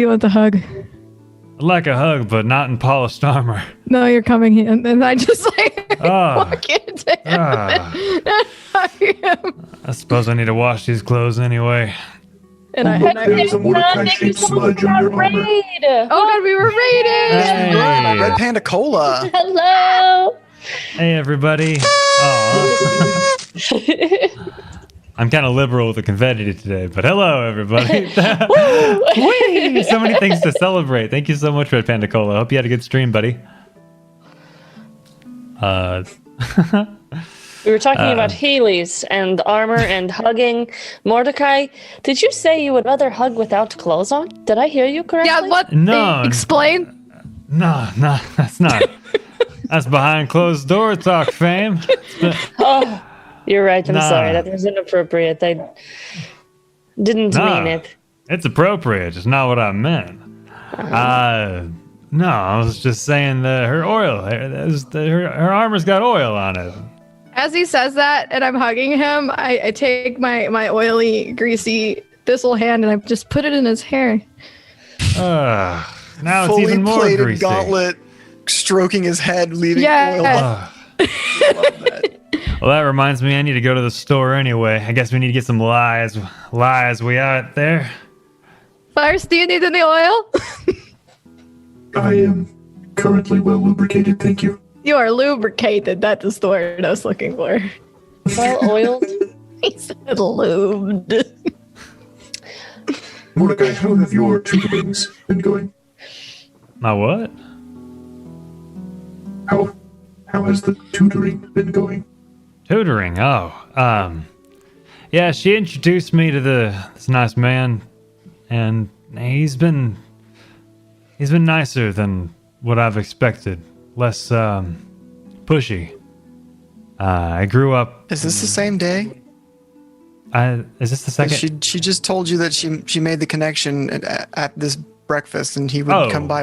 want a hug? I'd like a hug, but not in polished armor. No, you're coming in, and I just like walk into him and hug him. I suppose I need to wash these clothes anyway. And I There's a Mordecai-shaped smudge on your armor. oh god, we were raided. Hey, Red Panda Cola. Hello. hey everybody. Aw. I'm kind of liberal with the confetti today, but hello everybody. Whee! So many things to celebrate. Thank you so much, Red Panda Cola. Hope you had a good stream, buddy. We were talking about Heelys and armor and hugging. Mordecai, did you say you would rather hug without clothes on? Did I hear you correctly? Yeah, what? No. Explain. No, that's not. That's behind closed door talk, fam. Oh, you're right. I'm Nah. sorry. That was inappropriate. I didn't mean it. It's appropriate. It's not what I meant. No, I was just saying that her oil, her armor's got oil on it. As he says that, and I'm hugging him, I take my oily, greasy Thistle hand and I just put it in his hair. Now it's Fully even more plated greasy. gauntlet, stroking his head, leaving Yeah. oil. Love that. Well, that reminds me, I need to go to the store anyway. I guess we need to get some lies. We out there. First, do you need any oil? I am currently well lubricated, thank you. You are lubricated. That's the word I was looking for. Well oiled. He said lubed. Mordecai, how have your tutorings been going? My what? How has the tutoring been going? Tutoring. Yeah, she introduced me to this nice man, and he's been nicer than what I've expected. Less pushy. I grew up. Is this the same day? Is this the second? She just told you that she made the connection at this breakfast, and he would come by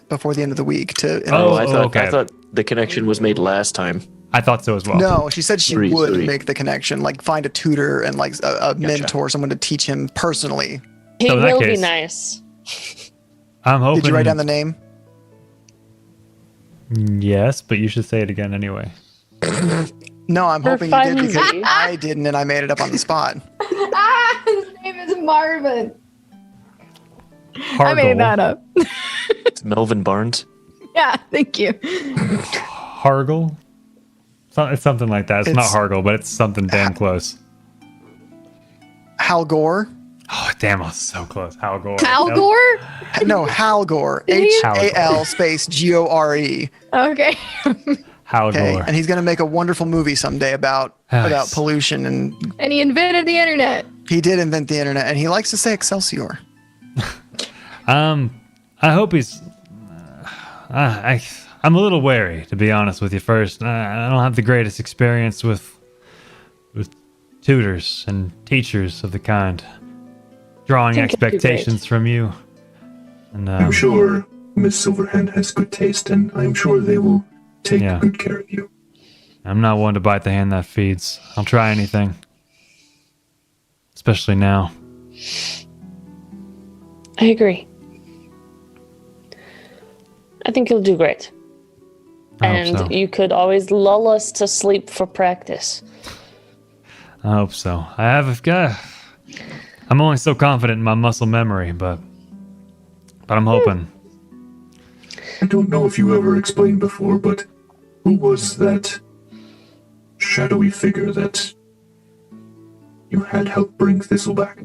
before the end of the week to. I thought the connection was made last time. I thought so as well. No, she said she would Three. make the connection, like find a tutor and like a mentor, someone to teach him personally. He So in that will be case- nice. I'm hoping. Did you write down the name? Yes, but you should say it again anyway. No, I'm For hoping you did because funsies. I didn't, and I made it up on the spot. His name is Marvin. I Hargle. made that up. It's Melvin Barnes. Yeah, thank you. Hargle? It's something like that. It's not It's- Hargle, but it's something damn close. Hal Gore? Oh, damn, I was so close. Hal Gore. Al Gore? No, Hal Gore. Idiot. HAL space GORE. Okay. Hal Okay, Gore. and he's gonna make a wonderful movie someday about Nice. pollution, and And he invented the internet. he did invent the internet, and he likes to say Excelsior. I hope he's. I'm a little wary, to be honest with you. First, I don't have the greatest experience with tutors and teachers of the kind, drawing Think it'd be expectations from you. And I'm sure Miss Silverhand has good taste, and I'm sure they will take Yeah. good care of you. I'm not one to bite the hand that feeds. I'll try anything, especially now. I agree. I think you'll do great. I hope And so. you could always lull us to sleep for practice. I hope so. I'm only so confident in my muscle memory, but I'm hoping. I don't know if you ever explained before, but who was that shadowy figure that you had helped bring Thistle back?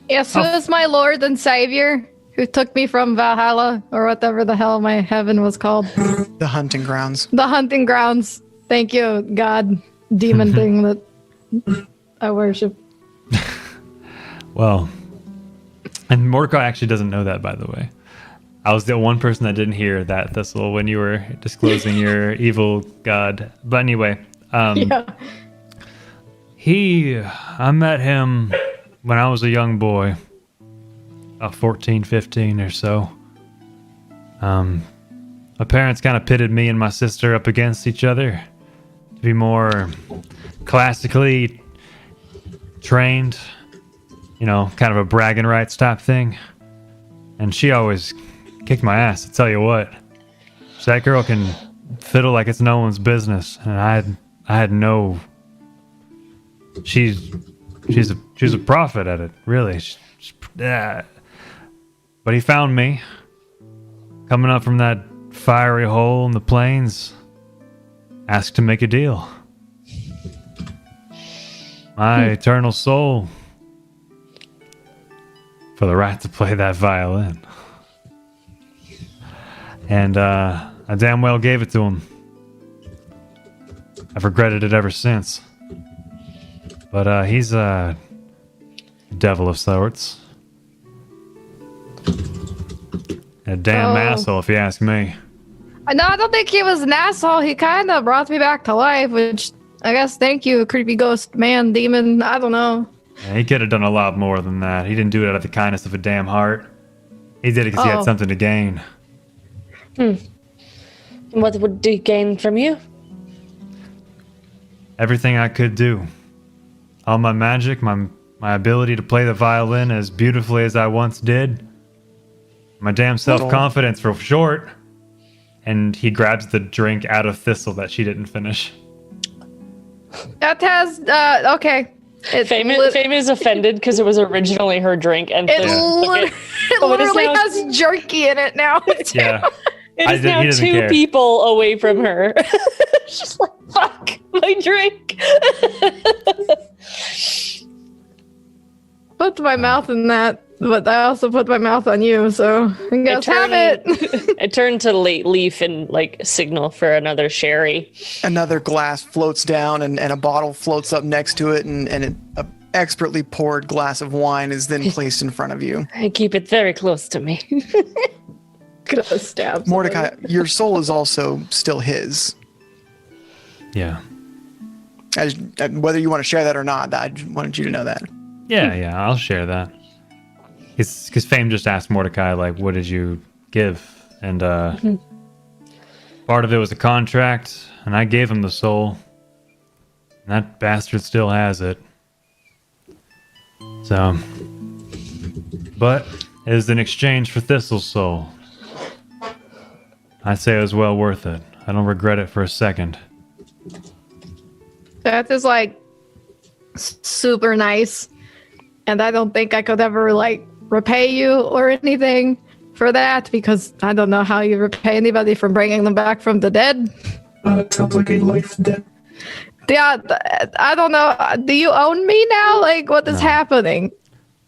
Yes, who is my Lord and Savior who took me from Valhalla or whatever the hell my heaven was called? The hunting grounds. The hunting grounds. Thank you, God, demon thing that I worship. Well, and Mordecai actually doesn't know that, by the way. I was the one person that didn't hear that, Thistle, when you were disclosing your evil god. But anyway, Yeah. I met him when I was a young boy, 14, 15 or so. My parents kind of pitted me and my sister up against each other to be more classically trained, kind of a bragging rights type thing. And she always kicked my ass, I tell you what. That girl can fiddle like it's no one's business, and I had no. She's a prophet at it, really. But he found me coming up from that fiery hole in the plains, asked to make a deal. My eternal soul for the right to play that violin. And I damn well gave it to him. I've regretted it ever since. But he's a devil of sorts. A damn asshole, if you ask me. No, I don't think he was an asshole. He kind of brought me back to life, which I guess thank you, creepy ghost man, demon. I don't know. Yeah, he could have done a lot more than that. He didn't do it out of the kindness of a damn heart. He did it because he had something to gain. What would he gain from you? Everything I could do. All my magic, my ability to play the violin as beautifully as I once did. My damn self-confidence for short. And he grabs the drink out of Thistle that she didn't finish. That has, okay. Fame is offended because it was originally her drink, and It literally has jerky in it now. Yeah. It is now two people away from her. She's like, fuck, my drink. Put my mouth in that, but I also put my mouth on you, so I guess have it. I turned to Leaf and signal for another sherry. Another glass floats down and a bottle floats up next to it, and an expertly poured glass of wine is then placed in front of you. I keep it very close to me. Gonna stab Mordecai, your soul is also still his. Yeah. Whether you want to share that or not, I just wanted you to know that. Yeah, I'll share that. Because Fame just asked Mordecai, what did you give? And part of it was a contract, and I gave him the soul. And that bastard still has it. So, but it was in exchange for Thistle's soul. I'd say it was well worth it. I don't regret it for a second. That is super nice. And I don't think I could ever repay you or anything for that, because I don't know how you repay anybody from bringing them back from the dead. It sounds like a life debt. Yeah, I don't know. Do you own me now? What is happening?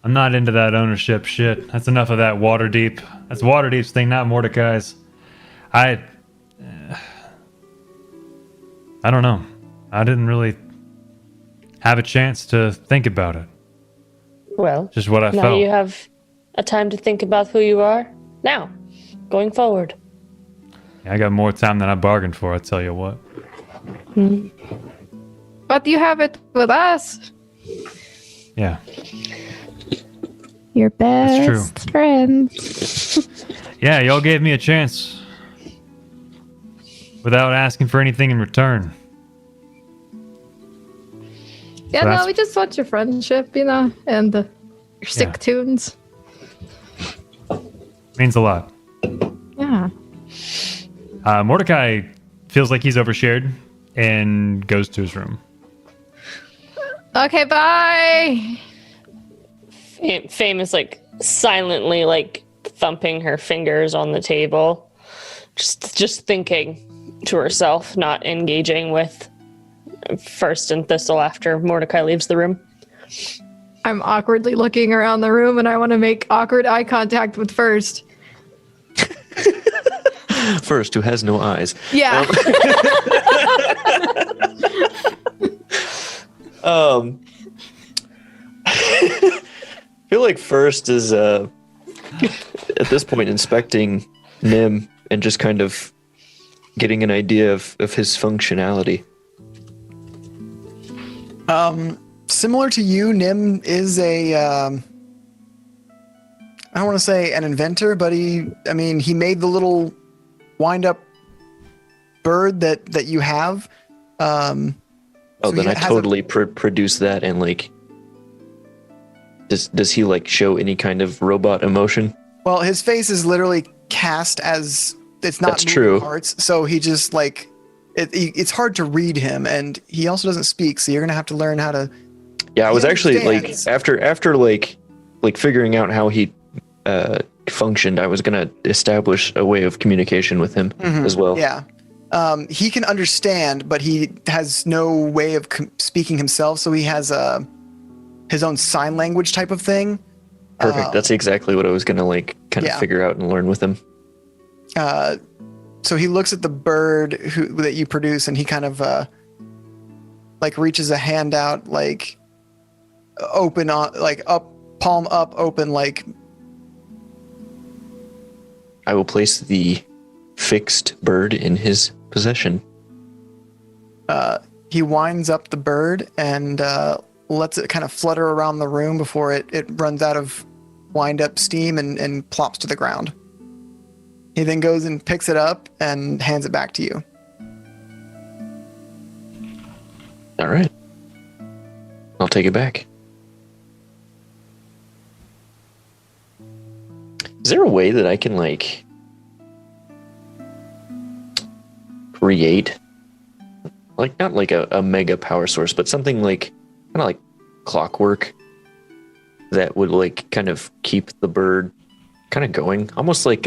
I'm not into that ownership shit. That's enough of that Waterdeep. That's Waterdeep's thing, not Mordecai's. I don't know. I didn't really have a chance to think about it. Well, just what I now felt. You have a time to think about who you are now, going forward. Yeah, I got more time than I bargained for, I tell you what. But you have it with us. Yeah. Your best That's true. friend. Yeah, y'all gave me a chance without asking for anything in return. Yeah, So no, we just want your friendship, and your sick tunes. Means a lot. Yeah. Mordecai feels like he's overshared and goes to his room. Okay, bye. Fame is silently thumping her fingers on the table, just thinking to herself, not engaging with First and Thistle after Mordecai leaves the room. I'm awkwardly looking around the room, and I want to make awkward eye contact with First. First, who has no eyes. Yeah. I feel like first is at this point inspecting Nim and just kind of getting an idea of his functionality. Similar to you, Nim is a I don't want to say an inventor, but he made the little wind-up bird that you have. Then I totally produce that, and like, does he like show any kind of robot emotion? Well, his face is literally cast as it's not That's moving true. parts, so he just like it's hard to read him, and he also doesn't speak, so you're gonna have to learn how to. Yeah, I was actually understands. like after like figuring out how he functioned, I was gonna establish a way of communication with him as well. Yeah. He can understand, but he has no way of speaking himself, so he has his own sign language type of thing. Perfect. That's exactly what I was gonna like kind of figure out and learn with him. So he looks at the bird that you produce, and he kind of like reaches a hand out, like open on, like up, palm up, open, like. I will place the fixed bird in his possession. He winds up the bird and lets it kind of flutter around the room before it runs out of wind up steam and plops to the ground. He then goes and picks it up and hands it back to you. All right. I'll take it back. Is there a way that I can like create like not like a mega power source, but something like kind of like clockwork that would like kind of keep the bird kind of going, almost like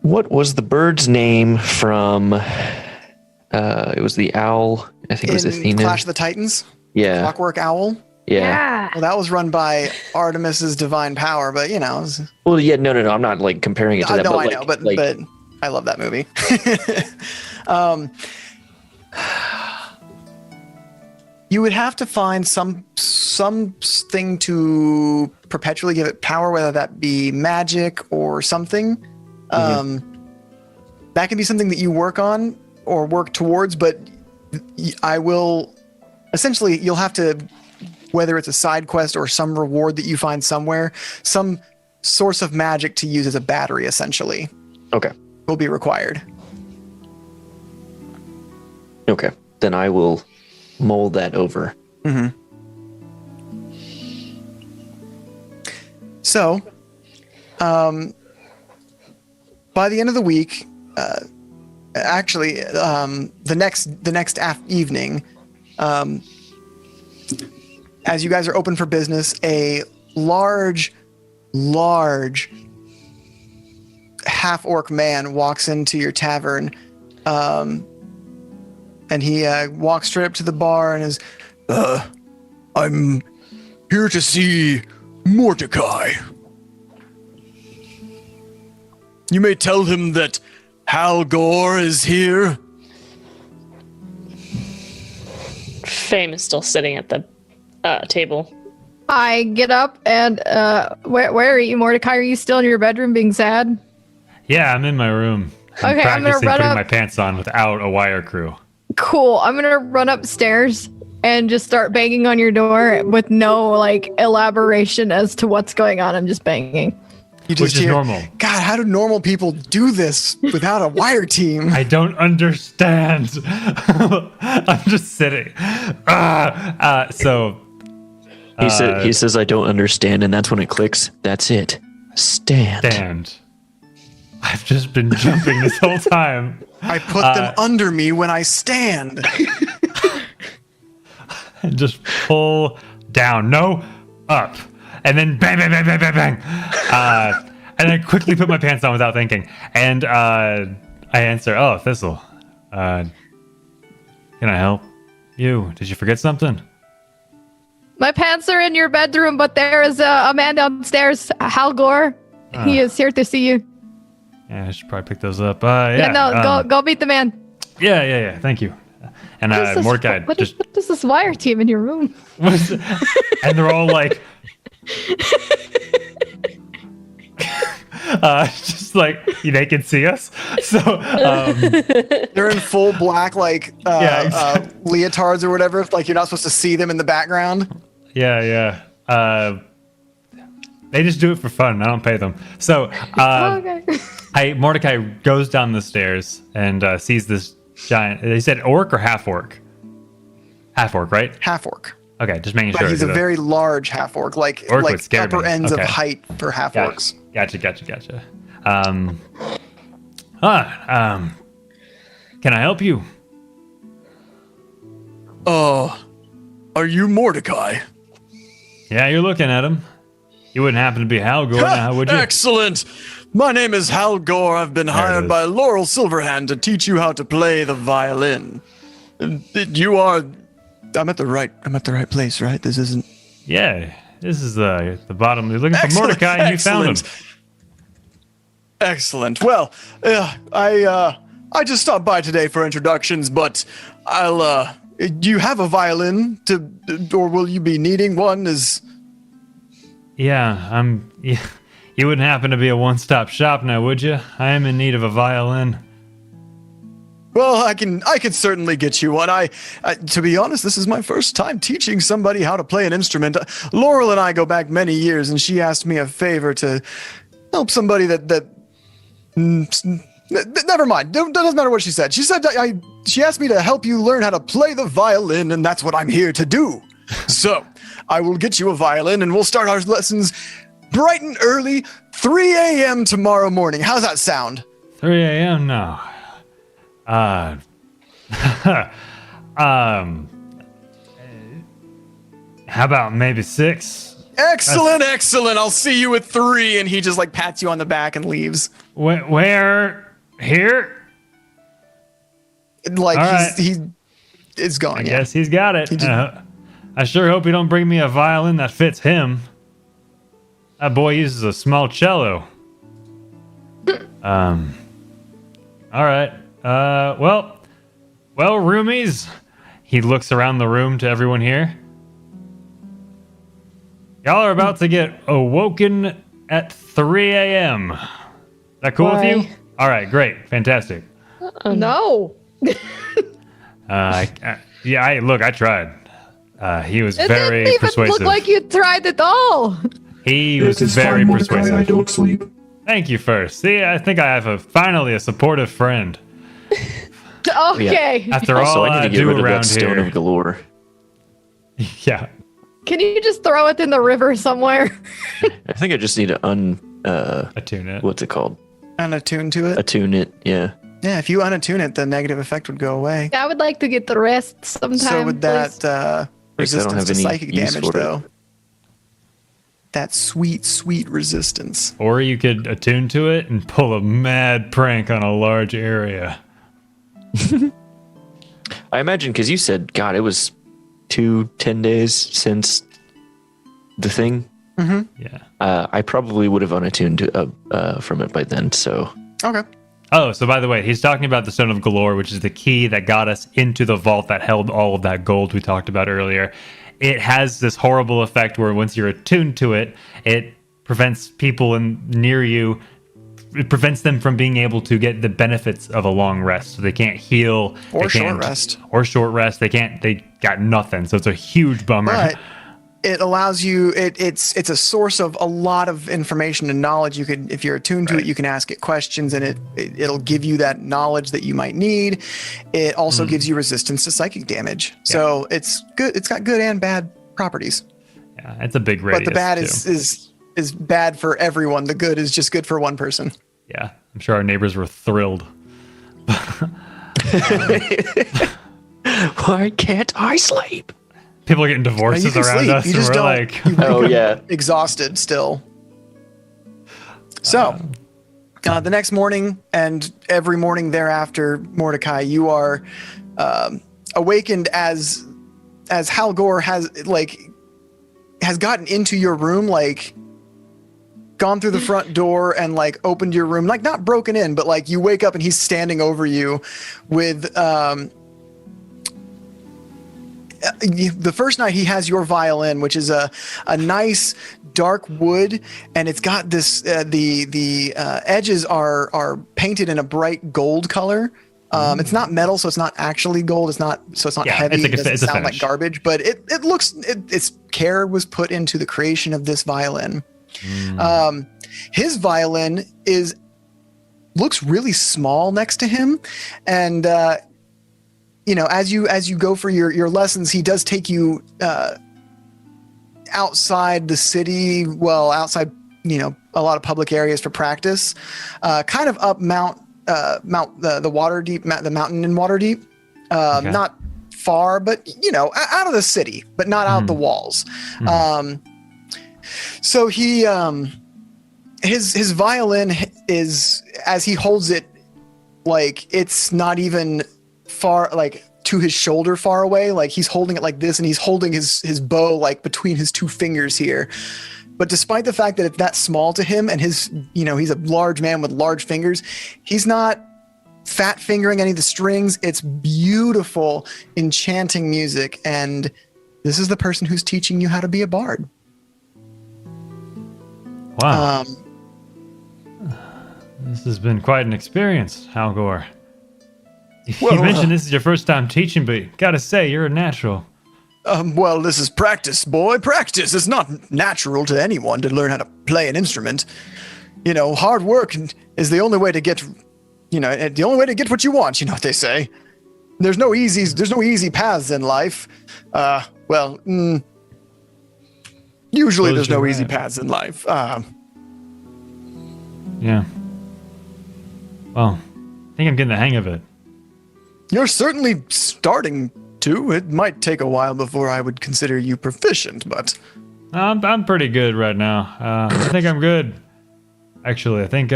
what was the bird's name from it was the owl, I think it was Athena. Clash of the Titans? Yeah. Clockwork Owl? Yeah. Well, that was run by Artemis's divine power, but you know. Well, yeah, no. I'm not like comparing it to that. No, but, I like, know, but I love that movie. You would have to find something to perpetually give it power, whether that be magic or something. That can be something that you work on or work towards, but I will essentially, you'll have to, whether it's a side quest or some reward that you find somewhere, some source of magic to use as a battery, essentially. Okay. Will be required. Okay. Then I will mold that over. So, by the end of the week, the next evening, as you guys are open for business, a large half-orc man walks into your tavern, and he walks straight up to the bar and is, I'm here to see Mordecai. You may tell him that Hal Gore is here. Fame is still sitting at the table. I get up and where are you, Mordecai? Are you still in your bedroom being sad? Yeah, I'm in my room. Okay, I'm gonna practicing run putting up. my pants on without a wire crew. Cool. I'm gonna run upstairs and just start banging on your door with no like elaboration as to what's going on. I'm just banging. You just Which is hear, normal. God, how do normal people do this without a wire team? I don't understand. I'm just sitting. He says I don't understand, and that's when it clicks. That's it. Stand. I've just been jumping this whole time. I put them under me when I stand. And just pull down. No, up. And then bang, bang, bang, bang, bang, bang. And I quickly put my pants on without thinking. And I answer, oh, Thistle. Can I help you? Did you forget something? My pants are in your bedroom, but there is a man downstairs, Hal Gore. He is here to see you. Yeah, I should probably pick those up. Go meet the man. Yeah. Thank you. And Mordecai what just is this wire team in your room? and they're all like just like they can see us. So They're in full black, like leotards or whatever. Like you're not supposed to see them in the background. yeah. They just do it for fun. I don't pay them. So Okay. Mordecai goes down the stairs and sees this giant. They said orc or half orc? Half orc, right? Half orc. Okay, just making But sure. he's a very large half orc, like would scare upper me. ends Okay. of height for half orcs. Gotcha. Can I help you? Are you Mordecai? Yeah, you're looking at him. You wouldn't happen to be Halgor now, would you? Excellent. My name is Hal Gore. I've been it hired is. by Laurel Silverhand to teach you how to play the violin. You are. I'm at the right place, right? This isn't. Yeah, this is the bottom. You're looking for Excellent, Mordecai, and you found him. Excellent. Well, I just stopped by today for introductions, but I'll. Do you have a violin or will you be needing one? Yeah, Yeah, you wouldn't happen to be a one-stop shop now, would you? I am in need of a violin. Well, I can certainly get you one. To be honest, this is my first time teaching somebody how to play an instrument. Laurel and I go back many years, and she asked me a favor to help somebody never mind. Doesn't matter what she said. She said she asked me to help you learn how to play the violin, and that's what I'm here to do. So I will get you a violin, and we'll start our lessons bright and early, 3 a.m. tomorrow morning. How's that sound? 3 a.m. No. How about maybe 6? Excellent. I'll see you at 3. And he just like pats you on the back and leaves. Where? Here? Like All right. he is gone. I Yeah. guess he's got it. He just- I sure hope you don't bring me a violin that fits him. That boy uses a small cello. All right. Well, roomies. He looks around the room to everyone here. Y'all are about to get awoken at 3 a.m. That cool with you? Why? All right, great, fantastic. No. I tried. He was It very didn't even persuasive. look like you tried at all. He Yes, was it's very fine, Mordecai. persuasive. I don't sleep. Thank you first. See, I think I have finally a supportive friend. Okay. After Also, all I need to get do rid of around that stone here. of galore. Yeah. Can you just throw it in the river somewhere? I think I just need to Attune it. what's it called? Unattune to it. Attune it. Yeah. Yeah, if you unattune it, the negative effect would go away. I would like to get the rest sometime. So would please. that Guess I don't resistance have to any psychic use damage, for it. though. That sweet resistance. Or you could attune to it and pull a mad prank on a large area. I imagine because you said, God, it was 10 days since the thing. Yeah. I probably would have unattuned from it by then. So Okay. Oh, so by the way, he's talking about the Stone of Galore, which is the key that got us into the vault that held all of that gold we talked about earlier. It has this horrible effect where once you're attuned to it, it prevents people near you. It prevents them from being able to get the benefits of a long rest. So they can't heal. Or they short can't- rest. Or short rest. They got nothing. So it's a huge bummer. But it allows you. It's a source of a lot of information and knowledge. You could, if you're attuned to it, you can ask it questions, and it'll give you that knowledge that you might need. It also gives you resistance to psychic damage. So it's good. It's got good and bad properties. Yeah, it's a big radius. But the bad too. is bad for everyone. The good is just good for one person. Yeah, I'm sure our neighbors were thrilled. why can't I sleep? People are getting divorces You can around sleep. us, You and just we're don't. like, You wake Oh up yeah. exhausted still. So, the next morning and every morning thereafter, Mordecai, you are awakened as Halgor has gotten into your room, like gone through the front door and like opened your room, like not broken in, but like you wake up and he's standing over you with the first night he has your violin, which is a nice dark wood, and it's got this the edges are painted in a bright gold color. It's not metal, so it's not actually gold. It's not heavy. It doesn't sound like garbage, but it looks its care was put into the creation of this violin. His violin looks really small next to him, and as you go for your lessons, he does take you outside the city, outside a lot of public areas for practice, kind of up the Waterdeep, the mountain in Waterdeep, not far, but out of the city, but not out the walls. So he his violin is, as he holds it, like it's not even far, like to his shoulder far away, like he's holding it like this, and he's holding his bow like between his two fingers here. But despite the fact that it's that small to him, and he's a large man with large fingers, he's not fat fingering any of the strings. It's beautiful, enchanting music, and this is the person who's teaching you how to be a bard. Wow. This has been quite an experience, Halgor. You mentioned this is your first time teaching, but gotta say, you're a natural. Well, this is practice, boy. Practice. It's not natural to anyone to learn how to play an instrument. Hard work is the only way to get, what you want. You know what they say. There's no easy paths in life. Usually there's no easy paths in life. Yeah. Well, I think I'm getting the hang of it. You're certainly starting to. It might take a while before I would consider you proficient, but I'm pretty good right now. I think I'm good. Actually, I think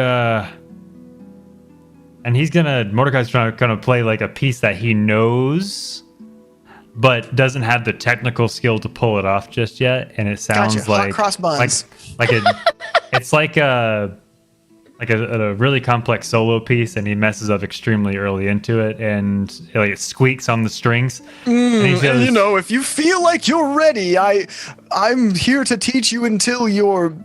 and Mordecai's trying to kind of play like a piece that he knows, but doesn't have the technical skill to pull it off just yet. And it sounds like hot cross buns. It's like a really complex solo piece, and he messes up extremely early into it, and it squeaks on the strings. If you feel like you're ready, I'm here to teach you until you're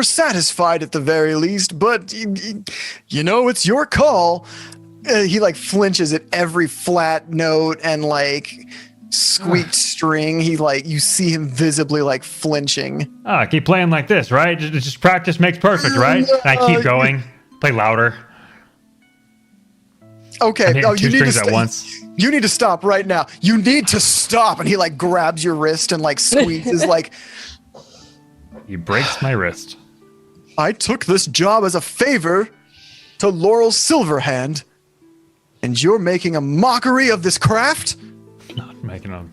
satisfied at the very least. But it's your call. He flinches at every flat note and squeaked string. You see him visibly flinching. Keep playing like this, right? Just practice makes perfect, right? And I keep going. Play louder. Okay. You need to at once. You need to stop right now. You need to stop. And he grabs your wrist and squeezes He breaks my wrist. I took this job as a favor to Laurel Silverhand, and you're making a mockery of this craft? Not making a...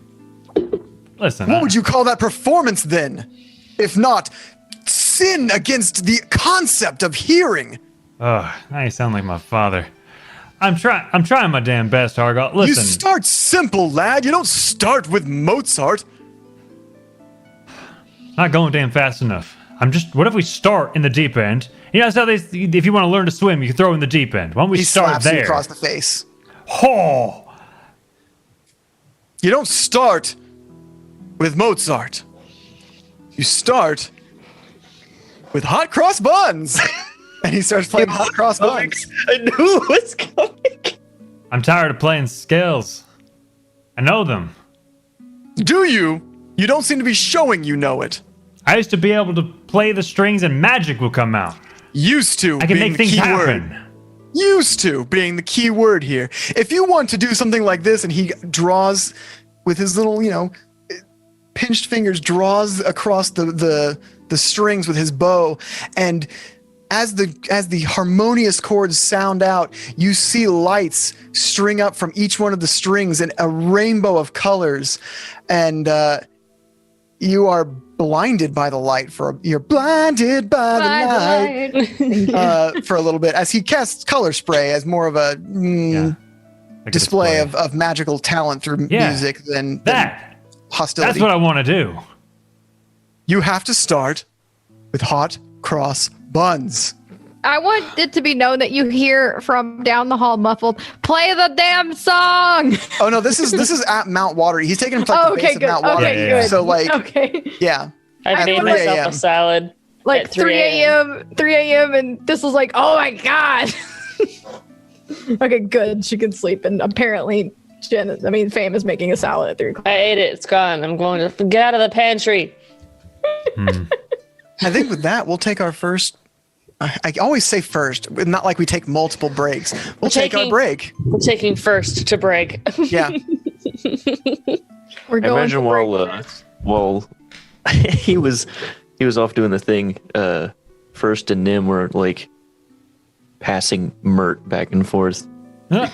Listen. What would you call that performance then? If not sin against the concept of hearing? Now you sound like my father. I'm trying my damn best, Hargal. Listen. You start simple, lad. You don't start with Mozart. Not going damn fast enough. What if we start in the deep end? That's how if you want to learn to swim, you can throw in the deep end. Why don't we start there? He slaps you across the face. Oh! You don't start with Mozart. You start with hot cross buns. And he starts playing hot cross buns. I knew it was coming. I'm tired of playing scales. I know them. Do you? You don't seem to be showing you know it. I used to be able to play the strings and magic will come out. Used to. I can make things happen. Used to being the key word here. If you want to do something like this, and he draws with his little, pinched fingers, draws across the strings with his bow, and as the harmonious chords sound out, you see lights string up from each one of the strings in a rainbow of colors, and you are blinded by the light you're blinded by the light for a little bit as he casts color spray as more of a display of magical talent through music than hostility. That's what I want to do. You have to start with hot cross buns. I want it to be known that you hear from down the hall muffled, play the damn song. Oh no, this is at Mount Water. He's taking him to like, the base of Mount Water. Okay, Yeah. good. So like, Okay. yeah. I At made 3 myself a.m. a salad. Like at 3 a.m., and this was like, oh my God. Okay, good. She can sleep. And apparently, Fame is making a salad at 3 o'clock. I ate it. It's gone. I'm going to get out of the pantry. I think with that, we'll take our first. I always say first, but not like we take multiple breaks. We'll take our break. We're taking first to break. Yeah. We're I going imagine while he was off doing the thing, First and Nim were like passing Mert back and forth. my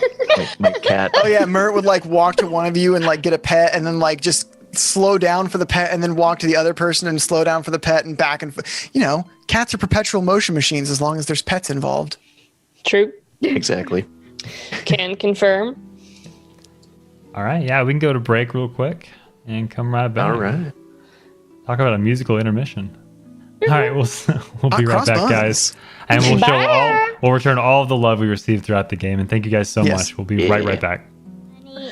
cat. Oh yeah, Mert would like walk to one of you and like get a pet, and then like just slow down for the pet, and then walk to the other person and slow down for the pet, and back and forth. You know, cats are perpetual motion machines as long as there's pets involved. True. Exactly. Can confirm. All right, yeah, we can go to break real quick and come right back. All right. Talk about a musical intermission. All right, we'll be right Cross back, buns. guys, and we'll return all of the love we received throughout the game. And thank you guys so much. We'll be right back.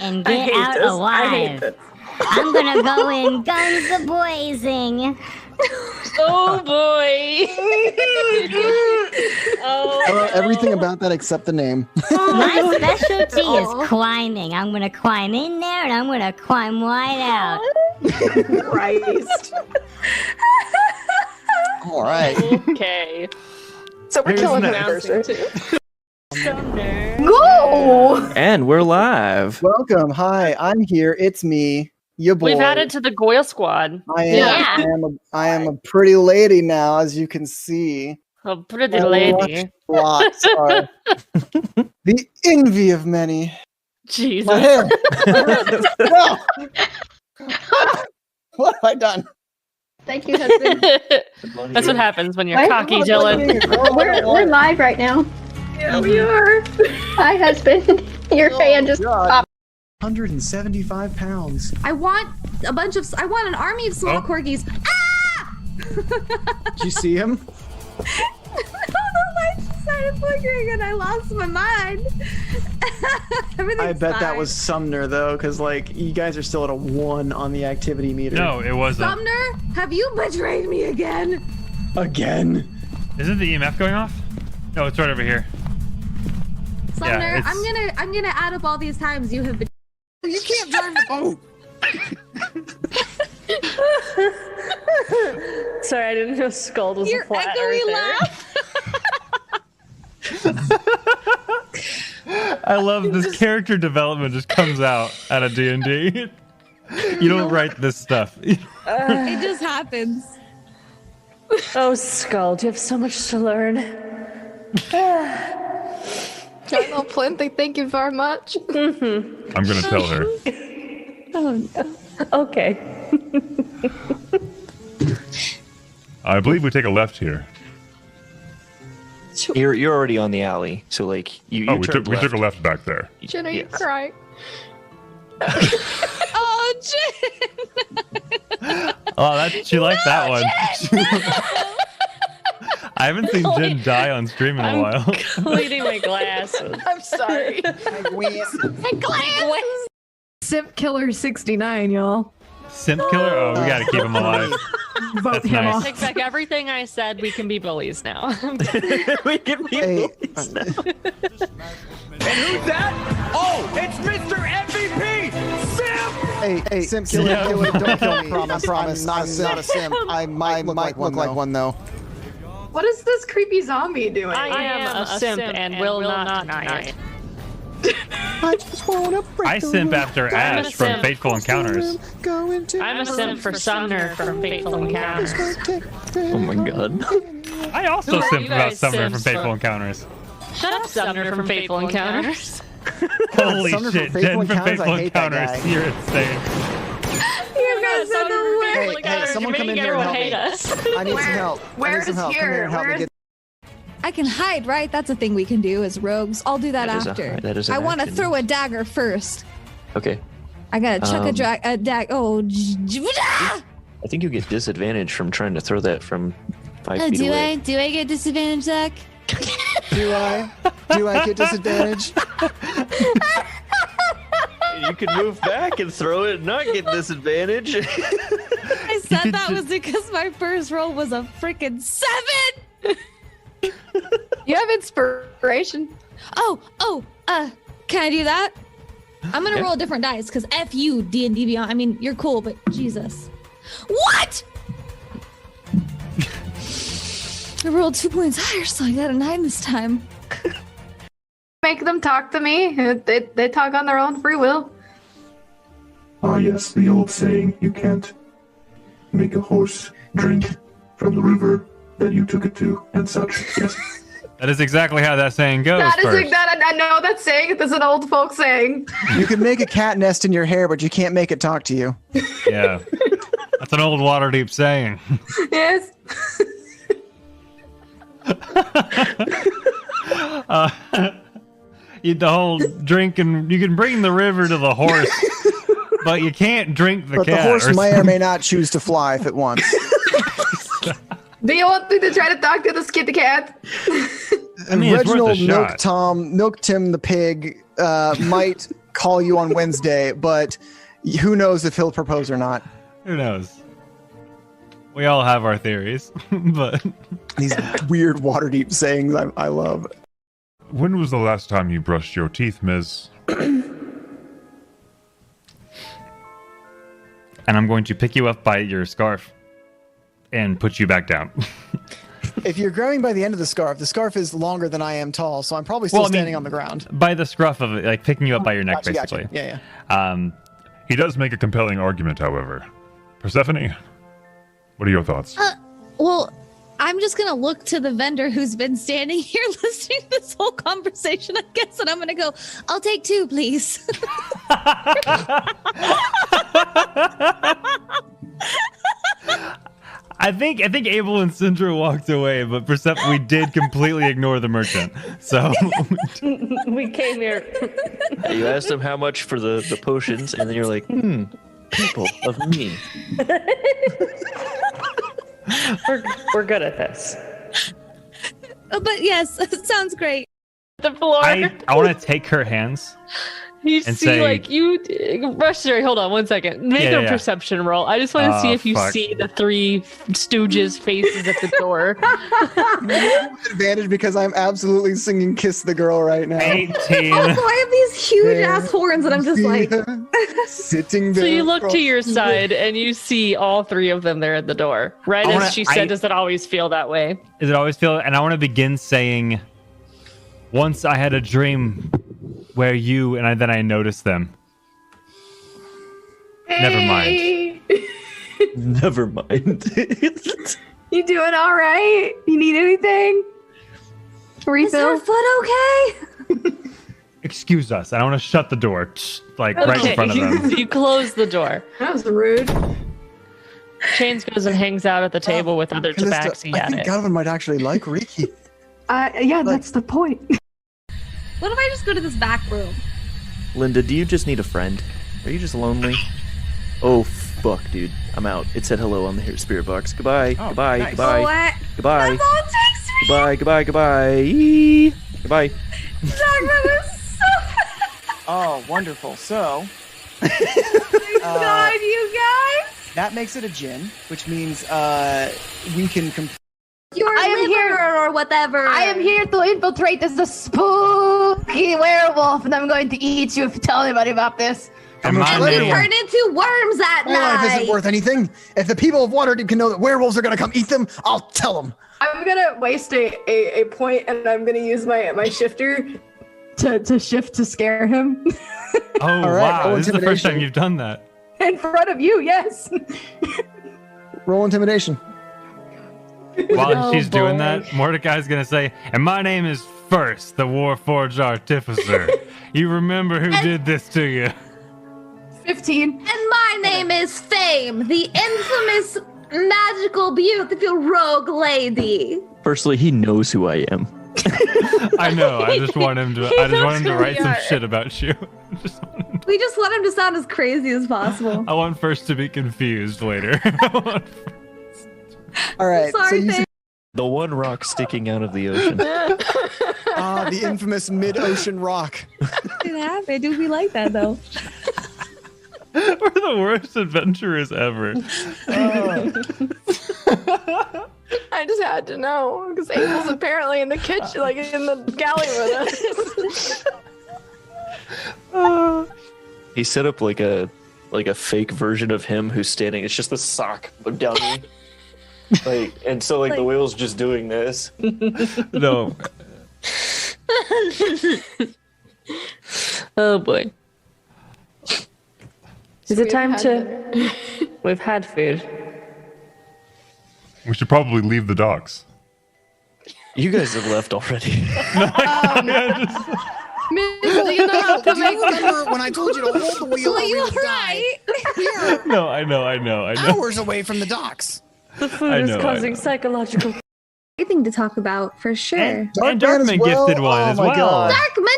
And get out alive. I'm gonna go in guns a-blazing. Oh boy. Oh. Everything about that except the name. My specialty is climbing. I'm gonna climb in there and I'm gonna climb right out. Christ. All right. Okay. So we're Here's killing next. an announcer too. Go! And we're live. Welcome. Hi, I'm here. It's me, your boy. We've added to the Goyle squad. I am a pretty lady now, as you can see. Oh, pretty My lady. Locks are the envy of many. Jesus. My hair. No. What have I done? Thank you, husband. That's what happens when you're Why? cocky, Dylan. We're live right now. Yeah, we are. Hi, husband. Your hand just popped. 175 pounds. I want an army of small corgis. Ah! Did you see him? The lights started flickering and I lost my mind. I bet that was Sumner though, because like you guys are still at a 1 on the activity meter. No, it wasn't. Sumner, have you betrayed me again? Again. Isn't the EMF going off? No, it's right over here. Sumner, Yeah, it's- I'm gonna add up all these times you have been. You can't drive the boat. Sorry, I didn't know Skull was Your a flat echoey earther. laugh. I love this character development just comes out at a D&D. You don't write this stuff. It just happens. Oh, Skull, you have so much to learn. Colonel Plenty, thank you very much. I'm gonna tell her. Oh, no. Okay. I believe we take a left here. You're already on the alley, so like you. Oh, you we turned took left. a left back there. Jen, are you Yes. crying? Oh, Jen! Oh, she liked that one. I haven't seen Jen die on stream in a while. Cleaning my glasses. I'm sorry. Simp Killer 69, y'all. Simp killer? Oh, we gotta keep him alive. Vote That's him nice. off. Take back everything I said. We can be bullies now. We can be Hey, bullies now. Hey, Simp Killer, don't kill me. I promise. I'm not a simp. I might look like one though. What is this creepy zombie doing? I am a simp and will not deny it. I just wanna break I the simp rules. after I'm a Ash from simp. Fateful Encounters. Go into I'm a simp for Sumner from Fateful Encounters. Oh my god. I also Who are simp you about guys Sumner from simps Faithful for? Encounters. Shut up, Sumner from Fateful Encounters. Holy Sumner from shit, Faithful Jen from Encounters, I Faithful hate that Encounters. guy. You're insane. You guys are the worst. Hey, someone come in here and help me. hate us. I need some help. where I need some is help. Come here? here and help Where me is- get. I can hide, right? That's a thing we can do as rogues. I'll do that, That is a- after. that is an I want to action. throw a dagger first. Okay. I gotta chuck a dag. Oh, I think you get disadvantage from trying to throw that from 5 feet do away. I? Do I get disadvantage, Zach? Do I get disadvantage? You can move back and throw it and not get disadvantage. I said that was because my first roll was a freaking 7. You have inspiration. Can I do that? I'm gonna roll a different dice because F you, D&D Beyond. I mean, you're cool, but Jesus. What? I rolled 2 points higher, so I got a 9 this time. Make them talk to me. They talk on their own free will. Ah, yes, the old saying, you can't make a horse drink from the river that you took it to, and such. Yes. That is exactly how that saying goes. That is like that. I know that saying. It's an old folk saying. You can make a cat nest in your hair, but you can't make it talk to you. Yeah. That's an old Waterdeep saying. Yes. The whole drinking, you can bring the river to the horse, but you can't drink the but cat. The horse may or may not choose to fly if it wants. Do you want me to try to talk to the skitty cat? I mean, it's Reginald worth a shot. Milk Tim the pig might call you on Wednesday, but who knows if he'll propose or not. Who knows? We all have our theories, but these weird Waterdeep sayings I love. When was the last time you brushed your teeth, Miss? And I'm going to pick you up by your scarf and put you back down. If you're grabbing by the end of the scarf is longer than I am tall, so I'm probably still standing on the ground. By the scruff of it, like picking you up by your neck, basically. Gotcha. Yeah. He does make a compelling argument, however. Persephone, what are your thoughts? Well, I'm just gonna look to the vendor who's been standing here listening to this whole conversation, I guess, and I'm gonna go, I'll take 2, please. I think Abel and Syndra walked away, but Persephone, we did completely ignore the merchant. So we came here. You asked him how much for the potions, and then you're like, people of me. We're good at this. But yes, sounds great. The floor. I want to take her hands. You and see, say, like, Sorry, hold on 1 second. Make a perception roll. I just want to see if you see the 3 stooges' faces at the door. Advantage because I'm absolutely singing "Kiss the Girl" right now. 18. Also, I have these huge ass horns, and I'm just like sitting there. So you look to your side, and you see all 3 of them there at the door. Right as she said, does it always feel that way? Does it always feel? And I want to begin saying, once I had a dream where you and then I noticed them. Never mind. Never mind. You doing all right? You need anything? Refill? Is your foot okay? Excuse us. I want to shut the door, like right in front of them. You close the door. That was rude. Chains goes and hangs out at the table with other tabaxi I at think it. Galvin might actually like Ricky. Yeah, that's the point. What if I just go to this back room? Linda, do you just need a friend? Are you just lonely? Oh, fuck, dude. I'm out. It said hello on the spirit box. Goodbye. Oh, Goodbye. nice. Goodbye. What? Goodbye. That's all it takes to Goodbye. Goodbye. Goodbye. Goodbye. That was so Oh, wonderful. So, God, you guys! that makes it a gin, which means we can. Your I am liver here. or whatever. I am here to infiltrate as a spooky werewolf, and I'm going to eat you if you tell anybody about this. And much my liver You name, turn into worms at My life night. isn't worth anything. If the people of Waterdeep can know that werewolves are going to come eat them, I'll tell them. I'm gonna waste a point, and I'm gonna use my shifter to shift to scare him oh All right, wow, roll this is the first time intimidation. you've done that. in front of you. Yes. Roll intimidation. While she's doing boy. that, Mordecai's gonna say, and my name is First, the Warforged Artificer. You remember who did this to you? 15. And my name is Fame, the infamous magical, beautiful rogue lady. Firstly, he knows who I am. I know. I just want him to. I just want him to write some shit about you. We just want him to sound as crazy as possible. I want First to be confused later. All right. Sorry, so you Fame. The one rock sticking out of the ocean. The infamous mid-ocean rock. They do be like that though. We're the worst adventurers ever. I just had to know because Abel's apparently in the kitchen, like in the galley with us. He set up like a fake version of him who's standing. It's just the sock dummy. And so the whale's just doing this. No. Oh boy. Is it time to? We've had food. We should probably leave the docks. You guys have left already. Do you know how to make Remember when I told you to hold the wheel? Well, you're right. No, I know. Hours away from the docks. The food is causing psychological. Anything to talk about for sure. And Darkman gifted one as well. Darkman.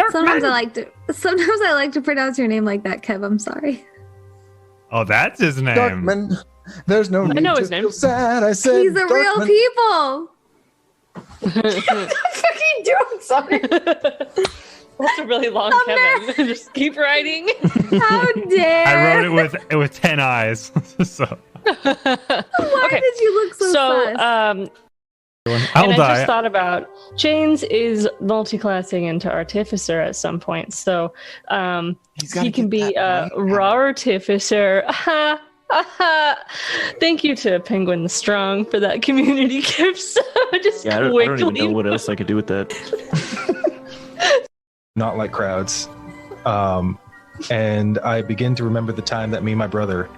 Sometimes I like to pronounce your name like that, Kev. I'm sorry. Oh, that's his name. Darkman. There's no need know to his name. feel sad. I said He's a real Darkman. people. What the fuck are you doing? Sorry. That's a really long Kevin. Just keep writing. How dare! I wrote it with 10 eyes. So. Why did you look so fast? And I just thought about James is multi-classing into Artificer at some point, so he can be a raw Artificer. Thank you to Penguin the Strong for that community gift. So just I don't even know what else I could do with that. Not like crowds. And I begin to remember the time that me and my brother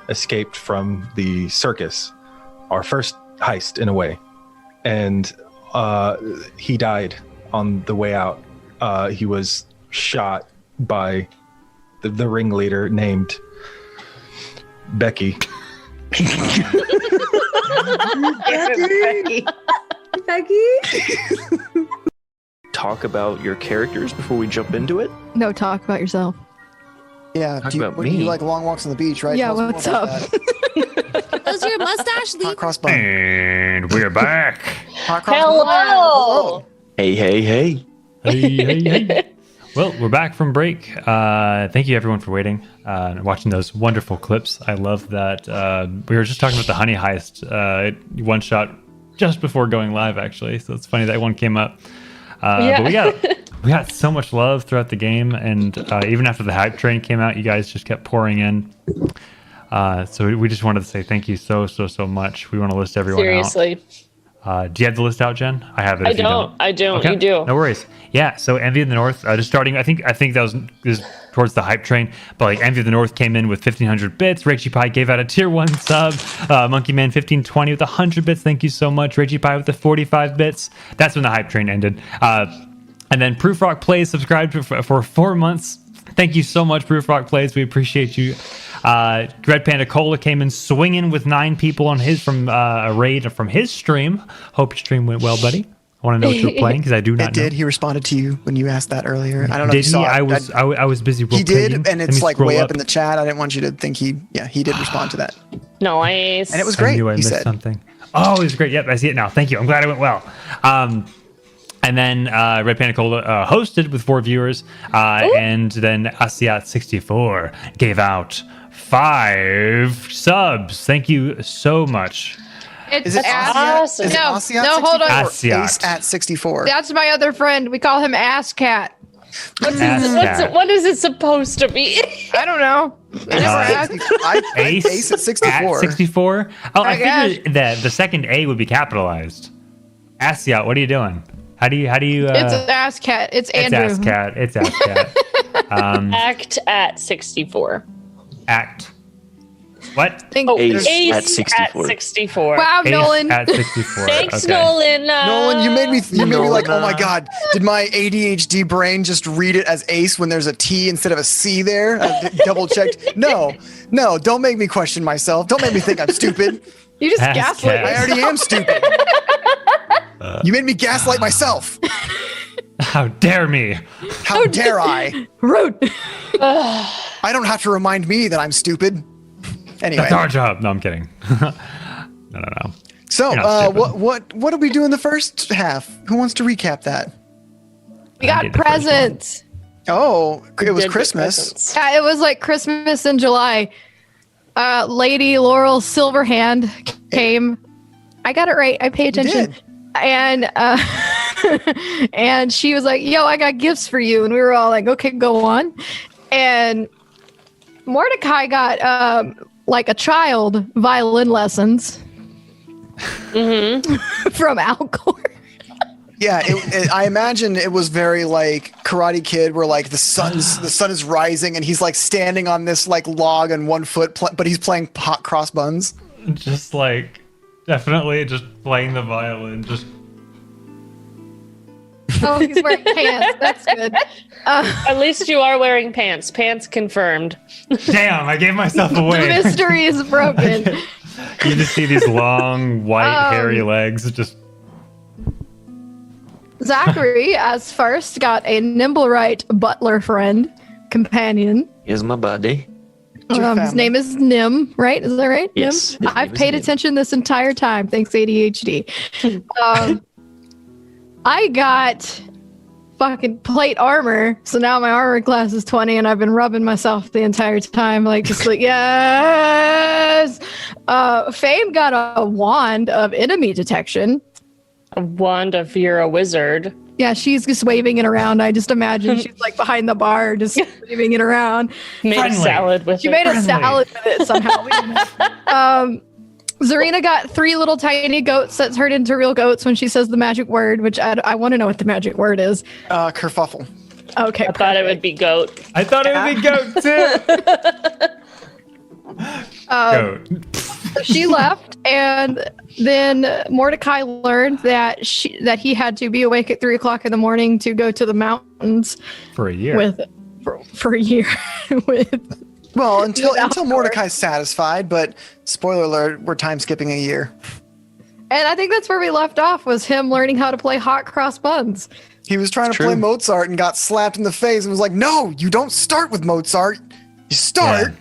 escaped from the circus, our first heist in a way. And he died on the way out. He was shot by the ringleader named Becky. Becky? Talk about your characters before we jump into it? No, talk about yourself. Yeah, Talk do you, about what, me. you like long walks on the beach, right? Yeah, Tell us what's more about up? that. Does your mustache leave? Hot cross bun. And we're back. Hot cross bun. Hello. Hey. Hey. Well, we're back from break. Thank you everyone for waiting and watching those wonderful clips. I love that. We were just talking about the honey heist. One shot just before going live, actually. So it's funny that one came up. But we got so much love throughout the game, and even after the hype train came out, you guys just kept pouring in. So we just wanted to say thank you so much. We want to list everyone Seriously. out. Do you have the list out, Jen? I have it. I if you don't. I don't. Okay. You do. No worries. Yeah. So Envy of the North, just starting. I think that was towards the hype train. But like Envy of the North came in with 1,500 bits. Rachie Pie gave out a tier 1 sub. Monkey Man 1520 with 100 bits. Thank you so much. Rachie Pie with the 45 bits. That's when the hype train ended. And then Proof Rock Plays subscribed for 4 months. Thank you so much, Proof Rock Plays. We appreciate you. Red Panda Cola came in swinging with 9 people on his from a raid from his stream. Hope your stream went well, buddy. I want to know what you were playing because I do not know. It did. He responded to you when you asked that earlier. I don't know if you saw it. I was busy. He did, and it's like way up in the chat. I didn't want you to think he did respond to that. Nice. And it was great. I knew I missed something. Oh, it was great. Yep, I see it now. Thank you. I'm glad it went well. And then Red Panda Cola hosted with 4 viewers. And then Asiat64 gave out 5 subs. Thank you so much. It's awesome. No, hold on. Ace at 64. That's my other friend. We call him Ass Cat. What is it supposed to be? I don't know. I never asked. Ace at 64. At 64? Oh, I guess. figured that the second A would be capitalized. Asiat, what are you doing? How do you It's Ass Cat. It's Andrew. It's Ass Cat. Act at 64. Act. What? Ace at 64. At 64. Wow, Ace Nolan. at 64. Thanks, Okay. Nolan. Nolan, you made me like, oh my god, did my ADHD brain just read it as Ace when there's a T instead of a C there? I double checked. No, don't make me question myself. Don't make me think I'm stupid. You just Ass gaslit Cat. I already am stupid. You made me gaslight myself. How dare me? How dare I? Rude. I don't have to remind me that I'm stupid. Anyway. That's our job. No, I'm kidding. No. So, You're not what did we do in the first half? Who wants to recap that? We got presents. Oh, it was Did get Christmas. presents. Yeah, it was like Christmas in July. Lady Laurel Silverhand came. I got it right. I pay attention. did. And and she was like, "Yo, I got gifts for you," and we were all like, "Okay, go on." And Mordecai got like a child violin lessons from Alcor. Yeah, I imagine it was very like Karate Kid, where like the sun is rising and he's like standing on this like log on 1 foot, but he's playing hot cross buns. Just like definitely just playing the violin. Just Oh, he's wearing pants. That's good. At least you are wearing pants. Pants confirmed. damn, I gave myself The away. mystery is broken. You just see these long white hairy legs. Just Zachary, as first, got a Nimblewright butler friend, companion. Here's my buddy. His name is Nim, right? Is that right? Yes, Nim? his I've name is paid Nim. attention this entire time. Thanks, ADHD. I got fucking plate armor, so now my armor class is 20, and I've been rubbing myself the entire time, like just like yes. Fame got a wand of enemy detection. A wand of you're a wizard. Yeah, she's just waving it around. I just imagine she's like behind the bar, just waving it around. Made a salad with She it. made a salad with it somehow. We don't know. Zarina got 3 little tiny goats that turned into real goats when she says the magic word, which I want to know what the magic word is. Kerfuffle. Okay. I thought it would be goat. I thought it would be goat too. Goat. So she left, and then Mordecai learned that he had to be awake at 3 o'clock in the morning to go to the mountains For a year. for a year with. Well, until Mordecai's satisfied, but spoiler alert, we're time skipping a year. And I think that's where we left off, was him learning how to play hot cross buns. He was trying to play Mozart and got slapped in the face and was like, "No, you don't start with Mozart. You start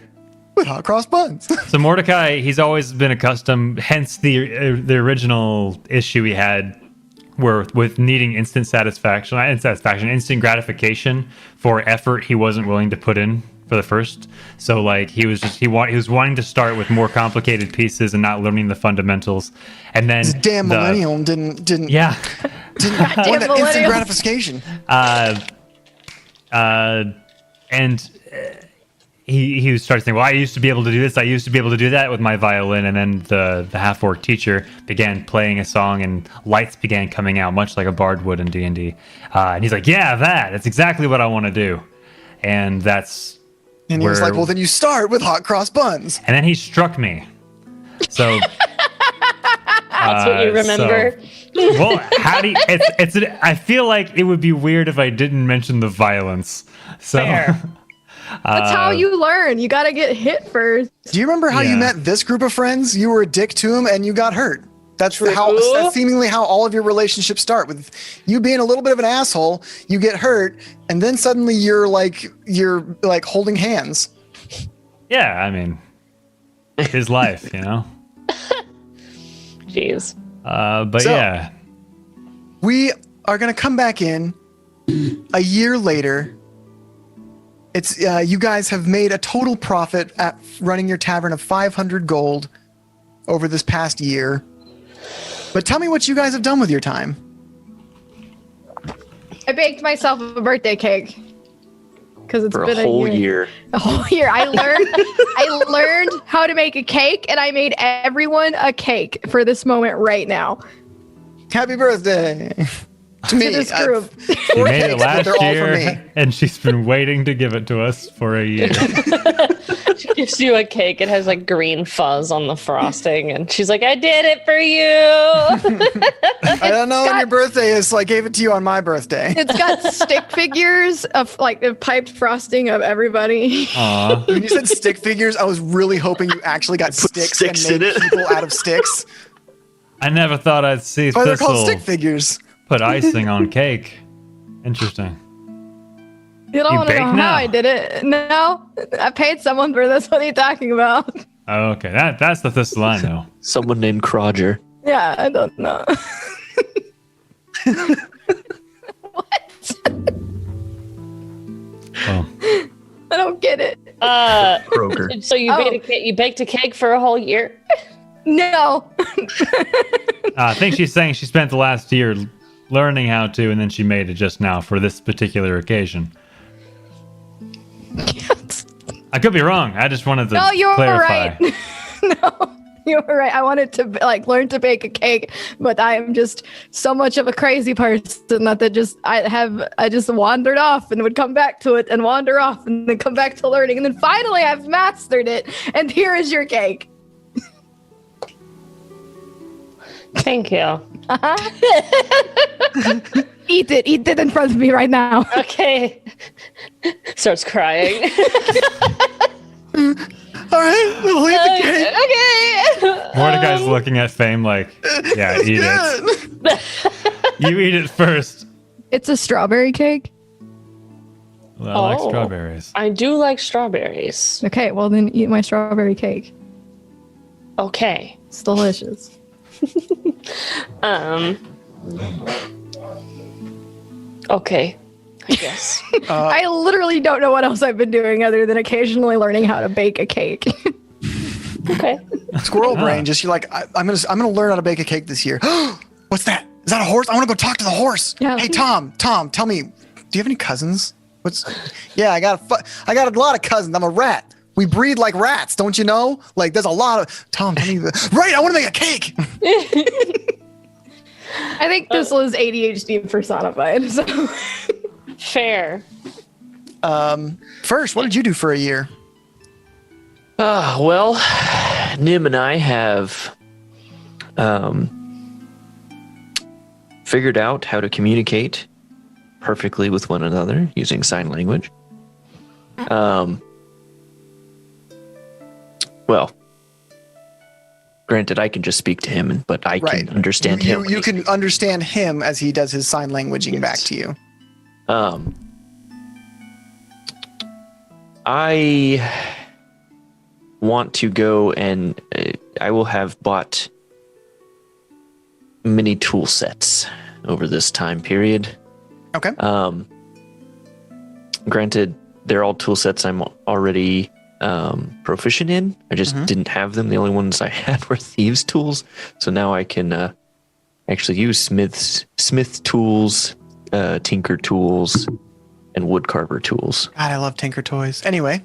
with hot cross buns." So Mordecai, he's always been accustomed, hence the original issue he had with needing instant gratification for effort he wasn't willing to put in for the first. So like he was wanting to start with more complicated pieces and not learning the fundamentals. And then This damn millennial didn't didn't want that instant gratification. He started saying, well, I used to be able to do this. I used to be able to do that with my violin. And then the half-orc teacher began playing a song and lights began coming out, much like a bard would in D&D. And he's like, yeah, that's exactly what I want to do. And And he was like, well, then you start with hot cross buns. And then he struck me. So That's what you remember. Well, how do you, I feel like it would be weird if I didn't mention the violence. So Fair. That's how you learn. You got to get hit first. Do you remember how you met this group of friends? You were a dick to them and you got hurt. That's seemingly how all of your relationships start, with you being a little bit of an asshole. You get hurt, and then suddenly you're like holding hands. Yeah, I mean, his life, you know. Jeez. But So, yeah, we are gonna come back in a year later. It's you guys have made a total profit at running your tavern of 500 gold over this past year. But tell me what you guys have done with your time. I baked myself a birthday cake because it's For been a whole year. A whole year. I learned how to make a cake, and I made everyone a cake for this moment right now. Happy birthday to me. this group. she made it cakes, but last they're all for year, me. and she's been waiting to give it to us for a year. She gives you a cake. It has like green fuzz on the frosting, and she's like, "I did it for you." I don't know when your birthday is, so I gave it to you on my birthday. It's got stick figures of like the piped frosting of everybody. Aw. When you said stick figures, I was really hoping you actually got sticks and made people out of sticks. I never thought I'd see Oh, they're called Thistle stick figures. put icing on cake. Interesting. You don't You want to bake know now? how I did it. No, I paid someone for this. What are you talking about? Oh, okay, that's the Thistle I know. Someone named Croger. Yeah, I don't know. Well, I don't get it. Kroger. So you baked a cake for a whole year? No. I think she's saying she spent the last year learning how to, and then she made it just now for this particular occasion. I could be wrong. I just wanted to No, you were clarify. right. No, you were right. I wanted to learn to bake a cake, but I am just so much of a crazy person that I just wandered off and would come back to it and wander off and then come back to learning, and then finally I've mastered it, and here is your cake. Thank you. Eat it in front of me right now. Okay. Starts crying. All right, we'll eat the cake. Okay. Mordecai's looking at Fame like, yeah, eat it. You eat it first. It's a strawberry cake. Well, I like strawberries. I do like strawberries. Okay, well then eat my strawberry cake. Okay. It's delicious. Okay, I guess. I literally don't know what else I've been doing other than occasionally learning how to bake a cake. Okay. Squirrel brain, just you're like, I'm gonna learn how to bake a cake this year. What's that? Is that a horse? I want to go talk to the horse. Yeah. Hey, Tom, tell me, do you have any cousins? Yeah, I got a lot of cousins. I'm a rat. We breed like rats, don't you know? Like, there's a lot of Tom. Tell me right, I want to make a cake. I think this was ADHD personified. So. Fair. First, what did you do for a year? Well, Nim and I have figured out how to communicate perfectly with one another using sign language. Well, granted, I can just speak to him, but I can understand him. You can understand him as he does his sign languaging back to you. I want to go and I will have bought many tool sets over this time period. Okay. Granted, they're all tool sets I'm already proficient in. I just didn't have them. The only ones I had were thieves' tools. So now I can actually use smith tools, tinker tools, and woodcarver tools. God, I love Tinker Toys. Anyway.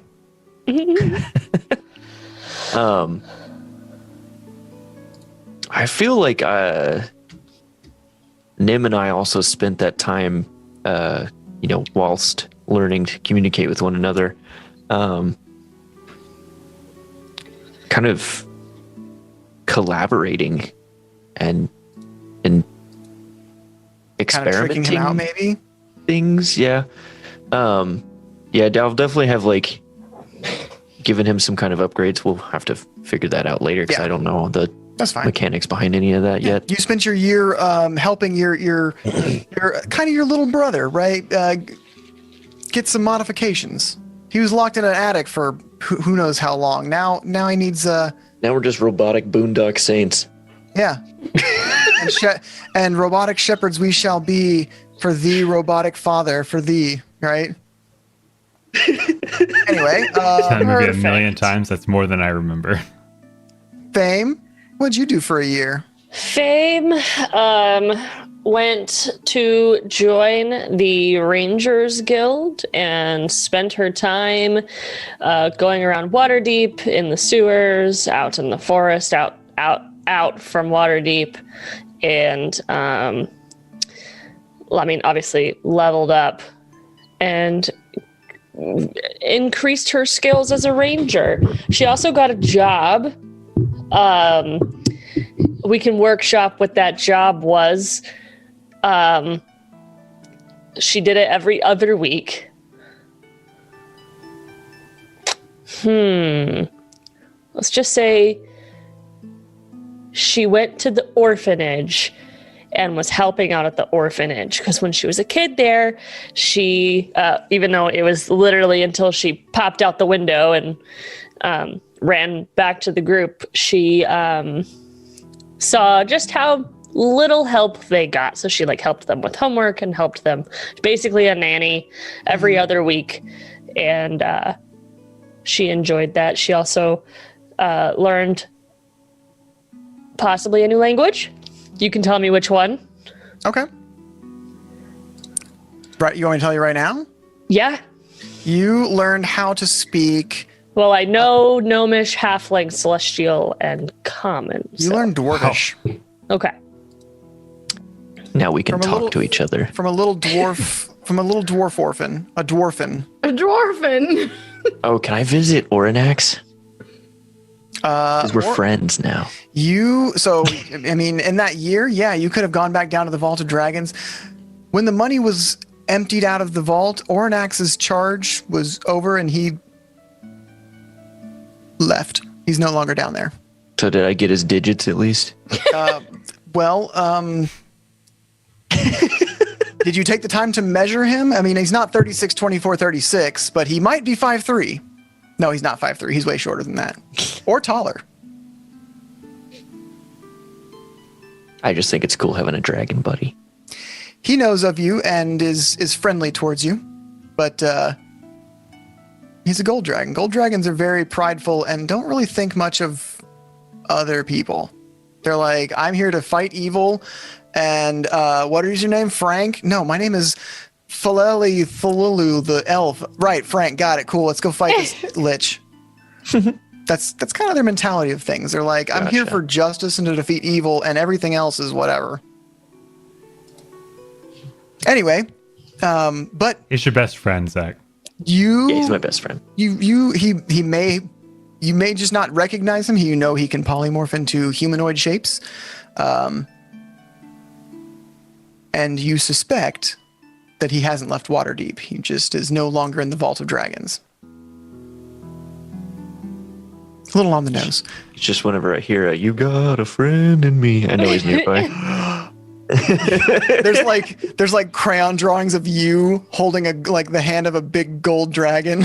I feel like Nim and I also spent that time, whilst learning to communicate with one another, kind of collaborating and experimenting. Kind of tricking him out, maybe? Things, yeah. I'll definitely have given him some kind of upgrades. We'll have to figure that out later because I don't know the mechanics behind any of that yet. You spent your year helping your kind of your little brother, right? Get some modifications. He was locked in an attic for who knows how long. Now he needs Now we're just robotic boondock saints. Yeah. and robotic shepherds we shall be for thee, robotic father, for thee, right? Anyway, that movie a million times. That's more than I remember. Fame, what'd you do for a year? Fame went to join the Rangers Guild and spent her time going around Waterdeep, in the sewers, out in the forest, out from Waterdeep, and obviously leveled up and increased her skills as a ranger. She also got a job. We can workshop what that job was. She did it every other week. Let's just say she went to the orphanage and was helping out at the orphanage, because when she was a kid there, she, even though it was literally until she popped out the window and ran back to the group, she saw just how little help they got. So she like helped them with homework and helped them, basically a nanny every other week. And she enjoyed that. She also learned possibly a new language. You can tell me which one. Okay. Right, you want me to tell you right now? Yeah. You learned how to speak. Well, I know Gnomish, Halfling, Celestial, and Common. You learned Dwarvish. Okay. Now we can talk to each other. From a little dwarf, orphan, a dwarfin. A dwarfin. Oh, can I visit Oranax? Because we're friends now. I mean, in that year, yeah, you could have gone back down to the Vault of Dragons. When the money was emptied out of the vault, Oranax's charge was over and he left. He's no longer down there. So did I get his digits at least? Did you take the time to measure him? I mean, he's not 36, 24, 36, but he might be 5'3". No, he's not 5'3". He's way shorter than that. Or taller. I just think it's cool having a dragon buddy. He knows of you and is friendly towards you, but he's a gold dragon. Gold dragons are very prideful and don't really think much of other people. They're like, I'm here to fight evil, and what is your name, Frank? No, my name is Faleli Thululu, the elf. Right, Frank, got it, cool, let's go fight this lich. That's kind of their mentality of things. They're like, I'm here for justice and to defeat evil, and everything else is whatever. Anyway, but it's your best friend, Zach. He's my best friend. You may just not recognize him. You know he can polymorph into humanoid shapes, and you suspect that he hasn't left Waterdeep. He just is no longer in the Vault of Dragons. A little on the nose. It's just whenever I hear a "you got a friend in me," I know he's nearby. there's like crayon drawings of you holding the hand of a big gold dragon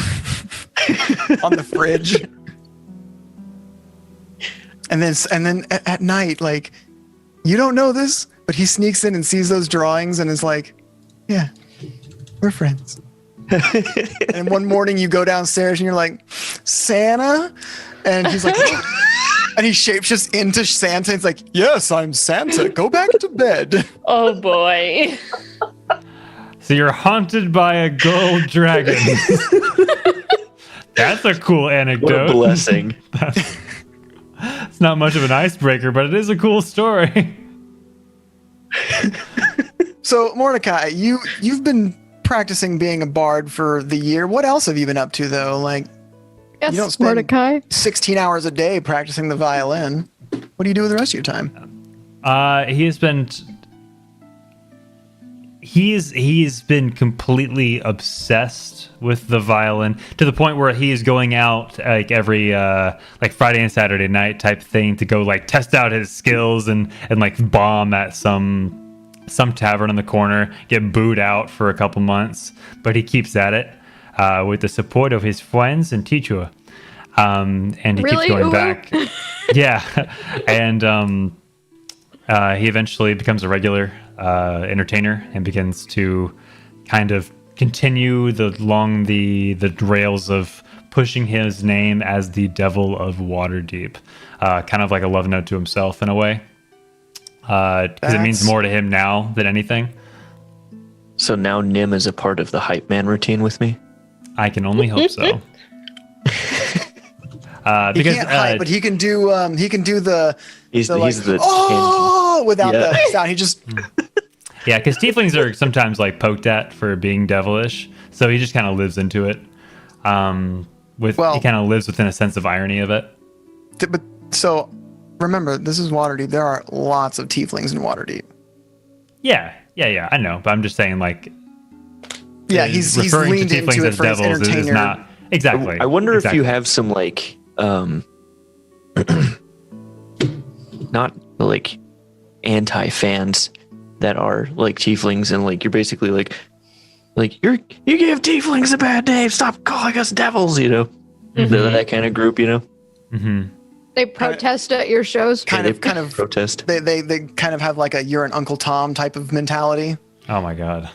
on the fridge. And then at night, like, you don't know this, but he sneaks in and sees those drawings and is like, yeah, we're friends. And one morning you go downstairs and you're like, Santa? And he's like, and he shapeshifts into Santa. It's like, yes, I'm Santa. Go back to bed. Oh, boy. So you're haunted by a gold dragon. That's a cool anecdote. What a blessing. It's not much of an icebreaker, but it is a cool story. So, Mordecai, you've been practicing being a bard for the year. What else have you been up to, though? Like, yes, you don't spend Mordecai. 16 hours a day practicing the violin. What do you do with the rest of your time? He's been completely obsessed with the violin to the point where he is going out like every like Friday and Saturday night type thing to go like test out his skills and like bomb at some tavern on the corner, get booed out for a couple months, but he keeps at it with the support of his friends and teacher, and he keeps going back. Yeah, and he eventually becomes a regular entertainer and begins to kind of continue along the rails of pushing his name as the Devil of Waterdeep, kind of like a love note to himself in a way, because it means more to him now than anything. So now Nim is a part of the hype man routine with me? I can only hope so. He can't hype, but he can do the he's the without the sound. He just yeah, because tieflings are sometimes like poked at for being devilish, so he just kind of lives into it. He kind of lives within a sense of irony of it. But so remember, this is Waterdeep. There are lots of tieflings in Waterdeep. Yeah, I know, but I'm just saying, like, yeah, he's leaned to into it as for his devils entertainer. is not exactly. I wonder if you have some like not like anti-fans that are like tieflings, and like you're basically like you give tieflings a bad name, stop calling us devils, you know. Mm-hmm. That kind of group, you know. Mm-hmm. They protest at your shows. Kind of protest. They kind of have like a "you're an Uncle Tom" type of mentality. Oh my god.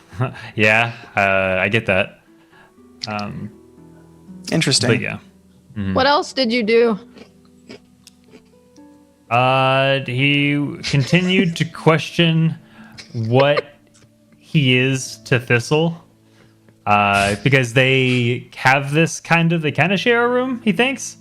Yeah, I get that. Interesting. But yeah. What else did you do? He continued to question what he is to Thistle. Because they have this they kind of share a room, he thinks.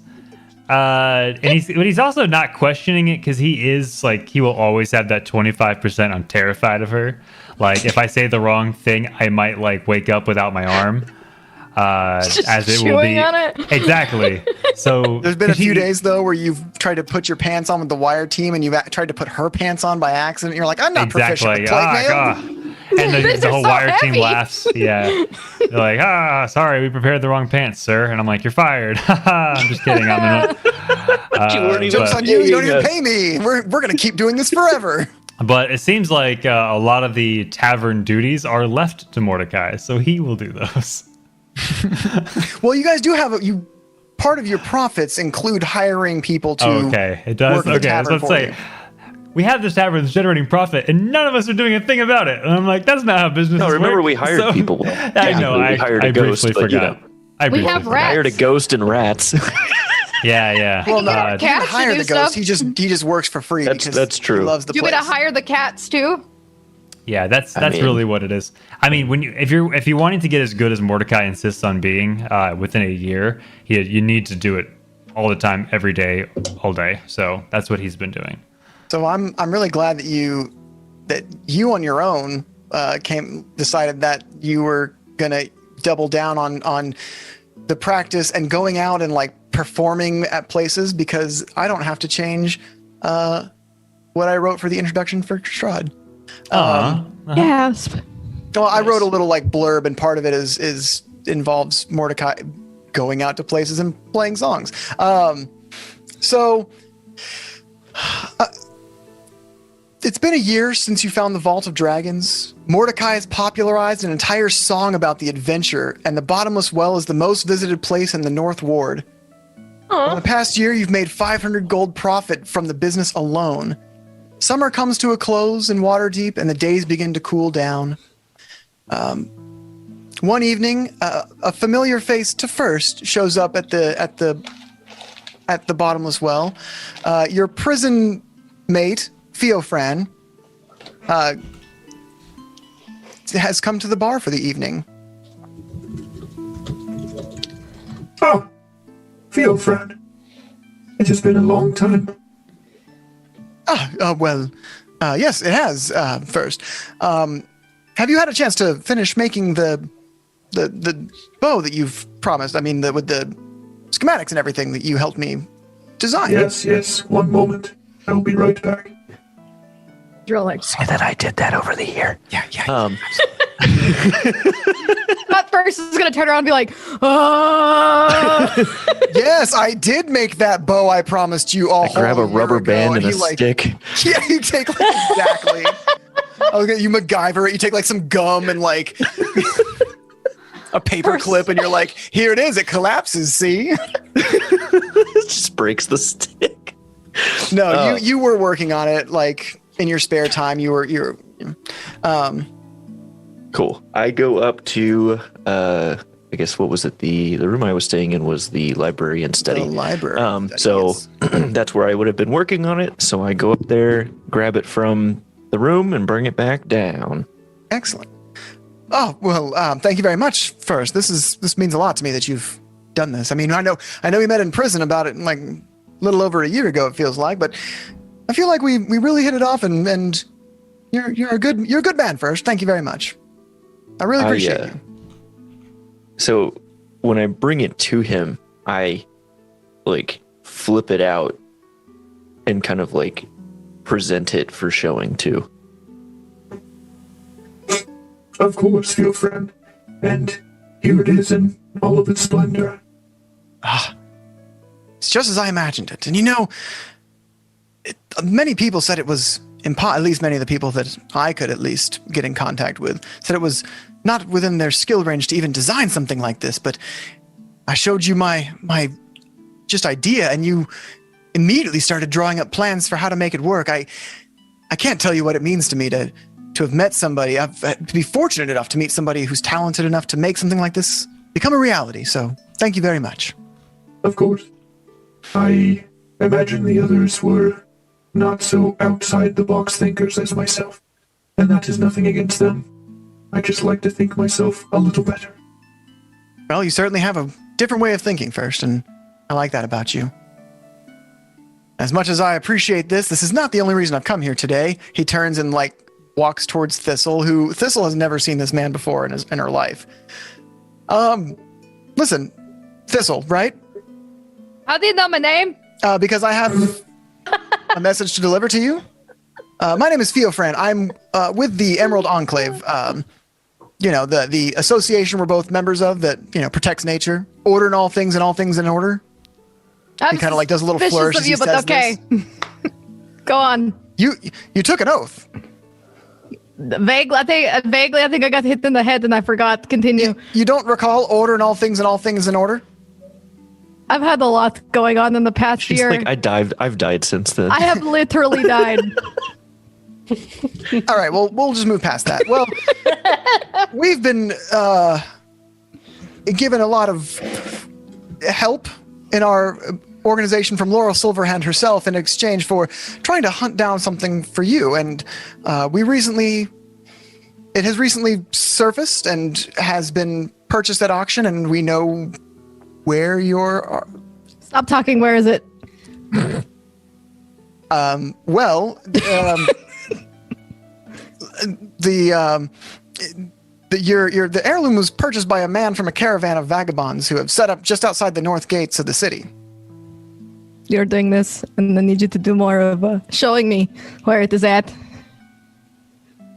But he's also not questioning it because he is like, he will always have that 25% I'm terrified of her. Like, if I say the wrong thing, I might like wake up without my arm. As it will be on it. Exactly. So there's been a few days though where you've tried to put your pants on with the wire team and you've tried to put her pants on by accident. You're like, I'm not proficient with plate mail. And the whole wire team laughs. Yeah. They're like, sorry, we prepared the wrong pants, sir. And I'm like, you're fired. I'm just kidding. Joke's on you. You don't even pay me. We're going to keep doing this forever. But it seems like a lot of the tavern duties are left to Mordecai, so he will do those. Well, you guys do have part of your profits include hiring people to it does. work at the tavern let's say. We have this tavern that's generating profit, and none of us are doing a thing about it. And I'm like, that's not how business works. No, remember we hired people. I know. We hired a ghost, briefly forgot. We have rats. Hired a ghost and rats. Yeah. Well, no, cats you hire to the do ghost. stuff. He just works for free. That's true. He loves the You place. want to hire the cats too? Yeah, that's really what it is. I mean, if you're wanting to get as good as Mordecai insists on being within a year, you need to do it all the time, every day, all day. So that's what he's been doing. So I'm really glad that you on your own decided that you were gonna double down on the practice and going out and like performing at places, because I don't have to change what I wrote for the introduction for Strahd. Gasp. Well, I wrote a little like blurb, and part of it involves Mordecai going out to places and playing songs. It's been a year since you found the Vault of Dragons. Mordecai has popularized an entire song about the adventure, and the Bottomless Well is the most visited place in the North Ward. In the past year, you've made 500 gold profit from the business alone. Summer comes to a close in Waterdeep, and the days begin to cool down. One evening, a familiar face to first shows up at the Bottomless Well. Your prison mate, Theofran, has come to the bar for the evening. Oh, Theofran. It has been a long time. Yes, it has, first. Have you had a chance to finish making the bow that you've promised? I mean, with the schematics and everything that you helped me design. Yes. One moment. I will be right back. Drill like. Say that I did that over the year. Yeah. That person is gonna turn around and be like, Yes, I did make that bow I promised you all. I grab a rubber band and a stick. Yeah, you take exactly. Okay, you MacGyver it. You take like some gum and like a paper clip, and you're like, here it is. It collapses. See? It just breaks the stick. No, you were working on it like in your spare time. You were. Cool. I go up to I guess what was it? The room I was staying in was the library and study. The library. So that's where I would have been working on it. So I go up there, grab it from the room, and bring it back down. Excellent. Oh well, thank you very much. First, this means a lot to me that you've done this. I mean, I know we met in prison about it like a little over a year ago. It feels like, but I feel like we really hit it off, and you're a good man. First, thank you very much. I really appreciate you. So when I bring it to him, I like flip it out and kind of like present it for showing too. Of course, Theofran. And here it is in all of its splendor. It's just as I imagined it. And many people said it was at least many of the people that I could at least get in contact with said it was not within their skill range to even design something like this, but I showed you my just idea, and you immediately started drawing up plans for how to make it work. I can't tell you what it means to me to have met somebody, to be fortunate enough to meet somebody who's talented enough to make something like this become a reality. So thank you very much. Of course. I imagine the others were not so outside the box thinkers as myself. And that is nothing against them. I just like to think myself a little better. Well, you certainly have a different way of thinking first, and I like that about you. As much as I appreciate this is not the only reason I've come here today. He turns and walks towards Thistle, who Thistle has never seen this man before in her life. Listen, Thistle, right? How do you know my name? Because I have a message to deliver to you. My name is Theofran. I'm with the Emerald Enclave. The association we're both members of that, protects nature. Order in all things and all things in order. I'm he kind of does a little flourish of as he you, but says okay. this. Go on. You took an oath. Vaguely, I think I got hit in the head and I forgot. Continue. You don't recall order in all things and all things in order? I've had a lot going on in the past She's year. like, I've died since then. I have literally died. All right, well, we'll just move past that. Well, we've been given a lot of help in our organization from Laurel Silverhand herself in exchange for trying to hunt down something for you. And it has recently surfaced and has been purchased at auction, and we know where you're... Stop talking, where is it? The heirloom was purchased by a man from a caravan of vagabonds who have set up just outside the north gates of the city. You're doing this, and I need you to do more of showing me where it is at.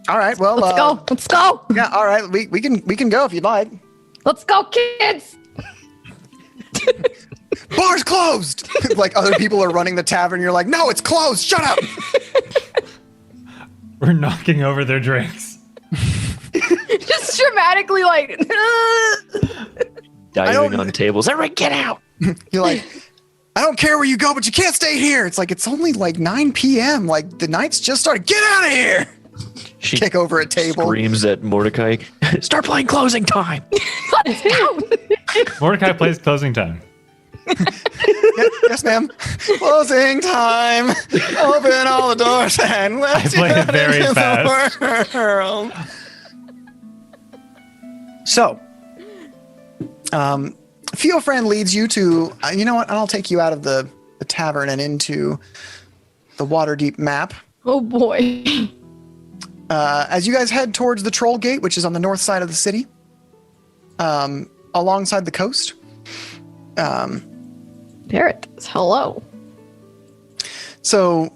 All right, well, let's go. Yeah, all right, we can go if you'd like. Let's go, kids. Bar's closed. Other people are running the tavern. You're like, no, it's closed. Shut up. We're knocking over their drinks. Just dramatically diving on tables. Everybody get out. You're like, I don't care where you go, but you can't stay here. It's it's only 9 p.m. The night's just started. Get out of here. She kick over a table. Screams at Mordecai. Start playing closing time. Mordecai plays closing time. Yes, ma'am. Closing time. Open all the doors and let's play it very into fast. the world. So, Theofran leads you to, you know what? I'll take you out of the tavern and into the Waterdeep map. Oh boy. As you guys head towards the Troll Gate, which is on the north side of the city, alongside the coast. There it is. Hello. So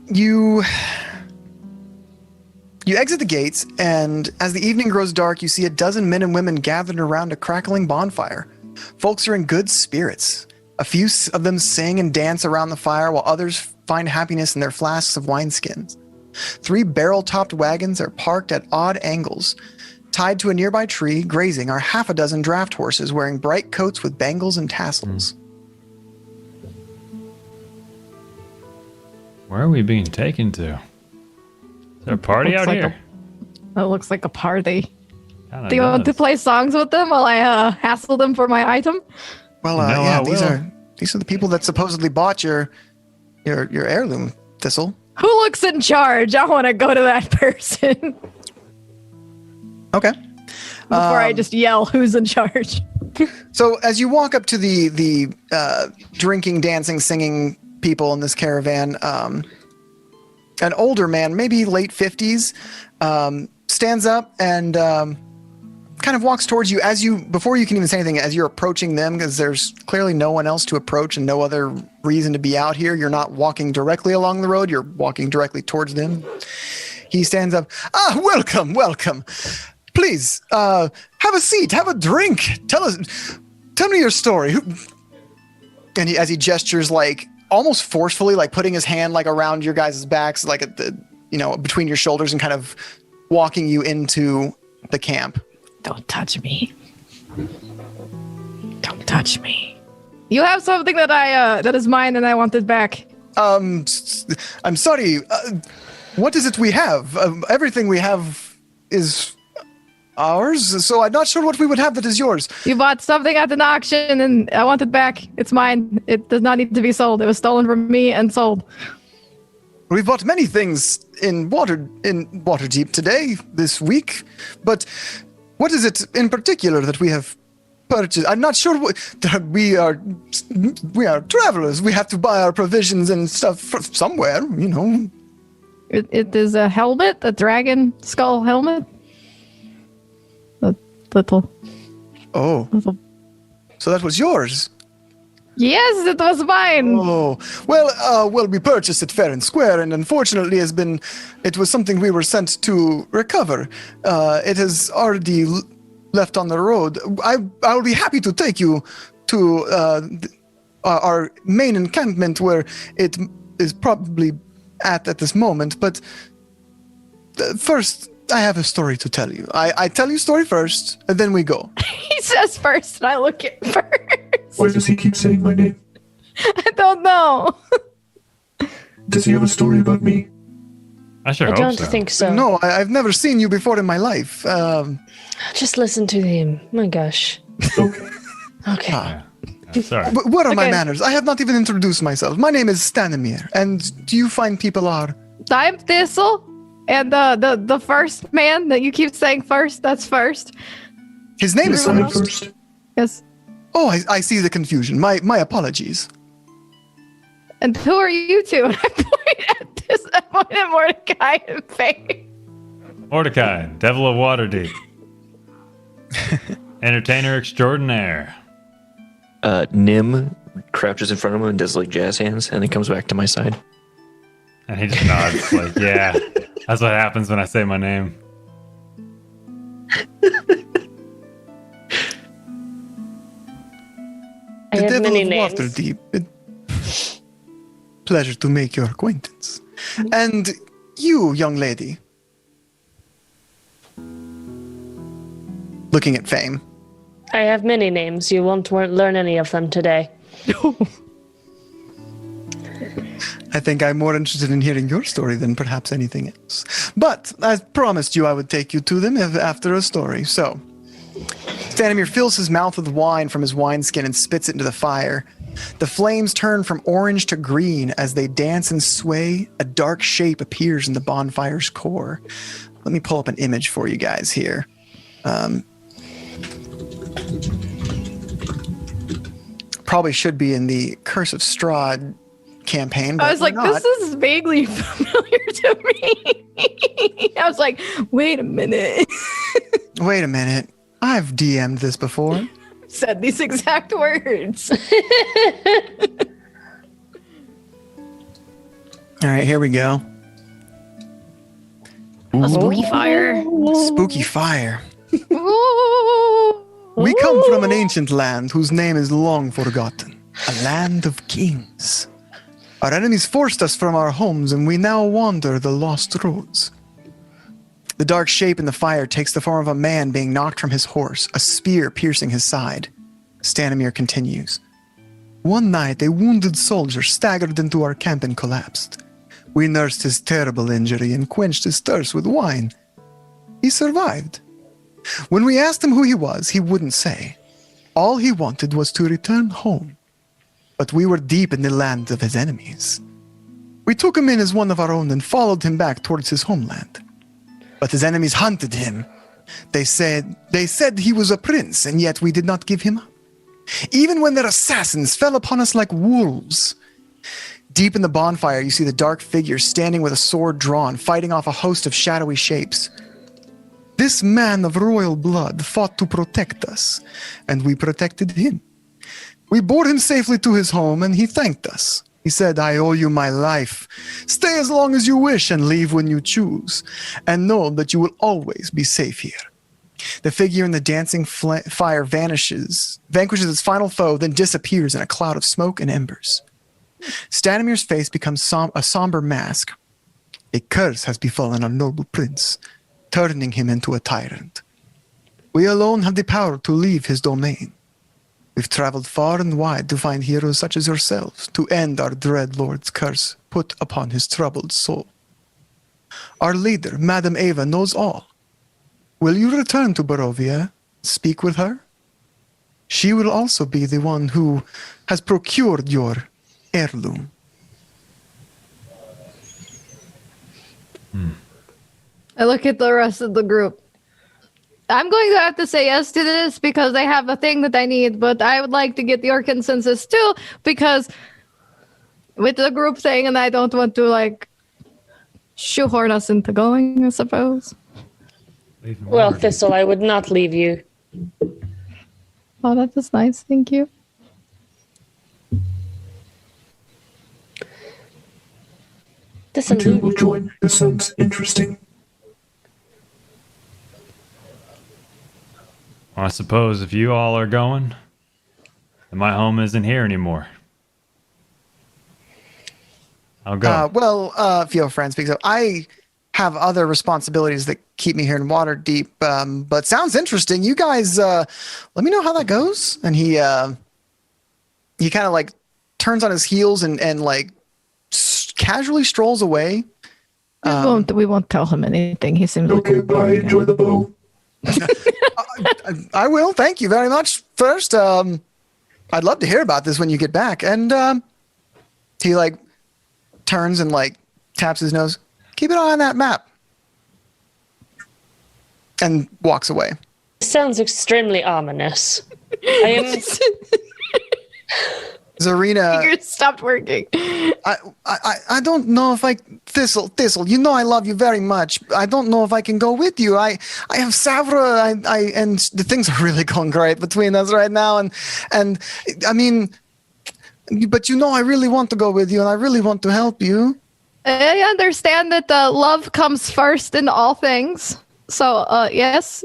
you exit the gates, and as the evening grows dark, you see a dozen men and women gathered around a crackling bonfire. Folks are in good spirits. A few of them sing and dance around the fire, while others find happiness in their flasks of wineskins. 3 barrel-topped wagons are parked at odd angles. Tied to a nearby tree, grazing, are half a dozen draft horses wearing bright coats with bangles and tassels. Where are we being taken to? Is there a party out here? That looks like a party. Kinda Do you want to does. play songs with them while I hassle them for my item? Well, No, yeah, I these are the people that supposedly bought your heirloom, Thistle. Who looks in charge? I want to go to that person Okay. before I just yell who's in charge. So as you walk up to the drinking, dancing, singing people in this caravan, an older man, maybe late 50s, stands up and kind of walks towards you before you can even say anything, as you're approaching them, because there's clearly no one else to approach and no other reason to be out here. You're not walking directly along the road. You're walking directly towards them. He stands up. Welcome. Please, have a seat, have a drink. Tell me your story. And as he gestures, almost forcefully, putting his hand around your guys' backs, at the, between your shoulders, and kind of walking you into the camp. Don't touch me. Don't touch me. You have something that that is mine and I want it back. I'm sorry. What is it we have? Everything we have is ours, so I'm not sure what we would have that is yours. You bought something at an auction and I want it back. It's mine. It does not need to be sold. It was stolen from me and sold. We bought many things in Waterdeep today, this week, but what is it in particular that we have purchased? I'm not sure. We are travelers. We have to buy our provisions and stuff from somewhere, you know. It is a helmet, a dragon skull helmet. A little. Oh. Little. So that was yours? Yes, it was mine. Oh, well, we purchased it fair and square, and unfortunately it was something we were sent to recover. It has already left on the road. I will be happy to take you to our main encampment where it is probably at this moment, but first, I have a story to tell you. I tell you story first, and then we go. He says first, and I look at first. Why does he keep saying my name? I don't know. Does he have a story about me? I sure I hope don't so. think so. No, I've never seen you before in my life. Just listen to him. My gosh. Okay. Okay. Sorry. What are my Okay. manners? I have not even introduced myself. My name is Stanimir, and do you find people are? I'm Thistle, and the first man that you keep saying first, that's first. His name is I'm first. first. Yes. Oh, I see the confusion. My apologies. And who are you two? And I point at Mordecai and Faye. Mordecai, Devil of Waterdeep. Entertainer extraordinaire. Nim crouches in front of him and does like jazz hands, and then comes back to my side. And he just nods like, yeah, that's what happens when I say my name. I The have Devil many of names. Waterdeep. Pleasure to make your acquaintance. And you, young lady. Looking at Fame. I have many names. You won't learn any of them today. I think I'm more interested in hearing your story than perhaps anything else. But I promised you I would take you to them after a story. So, Stanimir fills his mouth with wine from his wineskin and spits it into the fire. The flames turn from orange to green as they dance and sway. A dark shape appears in the bonfire's core. Let me pull up an image for you guys here. Probably should be in the Curse of Strahd campaign. But I was like, not. this is vaguely familiar to me. I was like, wait a minute. Wait a minute. I've DM'd this before. Said these exact words. All right, here we go. A spooky fire. Spooky fire. Ooh. We come from an ancient land whose name is long forgotten. A land of kings. Our enemies forced us from our homes, and we now wander the lost roads. The dark shape in the fire takes the form of a man being knocked from his horse, a spear piercing his side. Stanimir continues. One night, a wounded soldier staggered into our camp and collapsed. We nursed his terrible injury and quenched his thirst with wine. He survived. When we asked him who he was, he wouldn't say. All he wanted was to return home. But we were deep in the land of his enemies. We took him in as one of our own and followed him back towards his homeland. But his enemies hunted him. They said he was a prince, and yet we did not give him up. Even when their assassins fell upon us like wolves. Deep in the bonfire, you see the dark figure standing with a sword drawn, fighting off a host of shadowy shapes. This man of royal blood fought to protect us, and we protected him. We bore him safely to his home, and he thanked us. He said, I owe you my life. Stay as long as you wish and leave when you choose, and know that you will always be safe here. The figure in the dancing fire vanquishes its final foe, then disappears in a cloud of smoke and embers. Stanimir's face becomes a somber mask. A curse has befallen our noble prince, turning him into a tyrant. We alone have the power to leave his domain. We've traveled far and wide to find heroes such as yourselves to end our dread lord's curse put upon his troubled soul. Our leader, Madame Ava, knows all. Will you return to Barovia, speak with her? She will also be the one who has procured your heirloom. I look at the rest of the group. I'm going to have to say yes to this because I have a thing that I need, but I would like to get your consensus too because with the group thing, and I don't want to like shoehorn us into going, I suppose. Well, Thistle, I would not leave you. Oh, that is nice. Thank you. I too will join. This sounds interesting. Well, I suppose if you all are going, then my home isn't here anymore. I'll go. Theo Friend speaks up. I have other responsibilities that keep me here in Waterdeep, but sounds interesting. You guys, let me know how that goes. And he kind of like turns on his heels and like casually strolls away. We won't tell him anything. He seems okay. Bye. Enjoy the bow. I will. Thank you very much. First, I'd love to hear about this when you get back. And he like turns and like taps his nose. Keep an eye on that map. And walks away. Sounds extremely ominous. I am. Zarina. Fingers stopped working. I don't know if I Thistle. You know I love you very much. I don't know if I can go with you. I have Savra. And the things are really going great between us right now. And I mean, but you know I really want to go with you, and I really want to help you. I understand that love comes first in all things. So yes.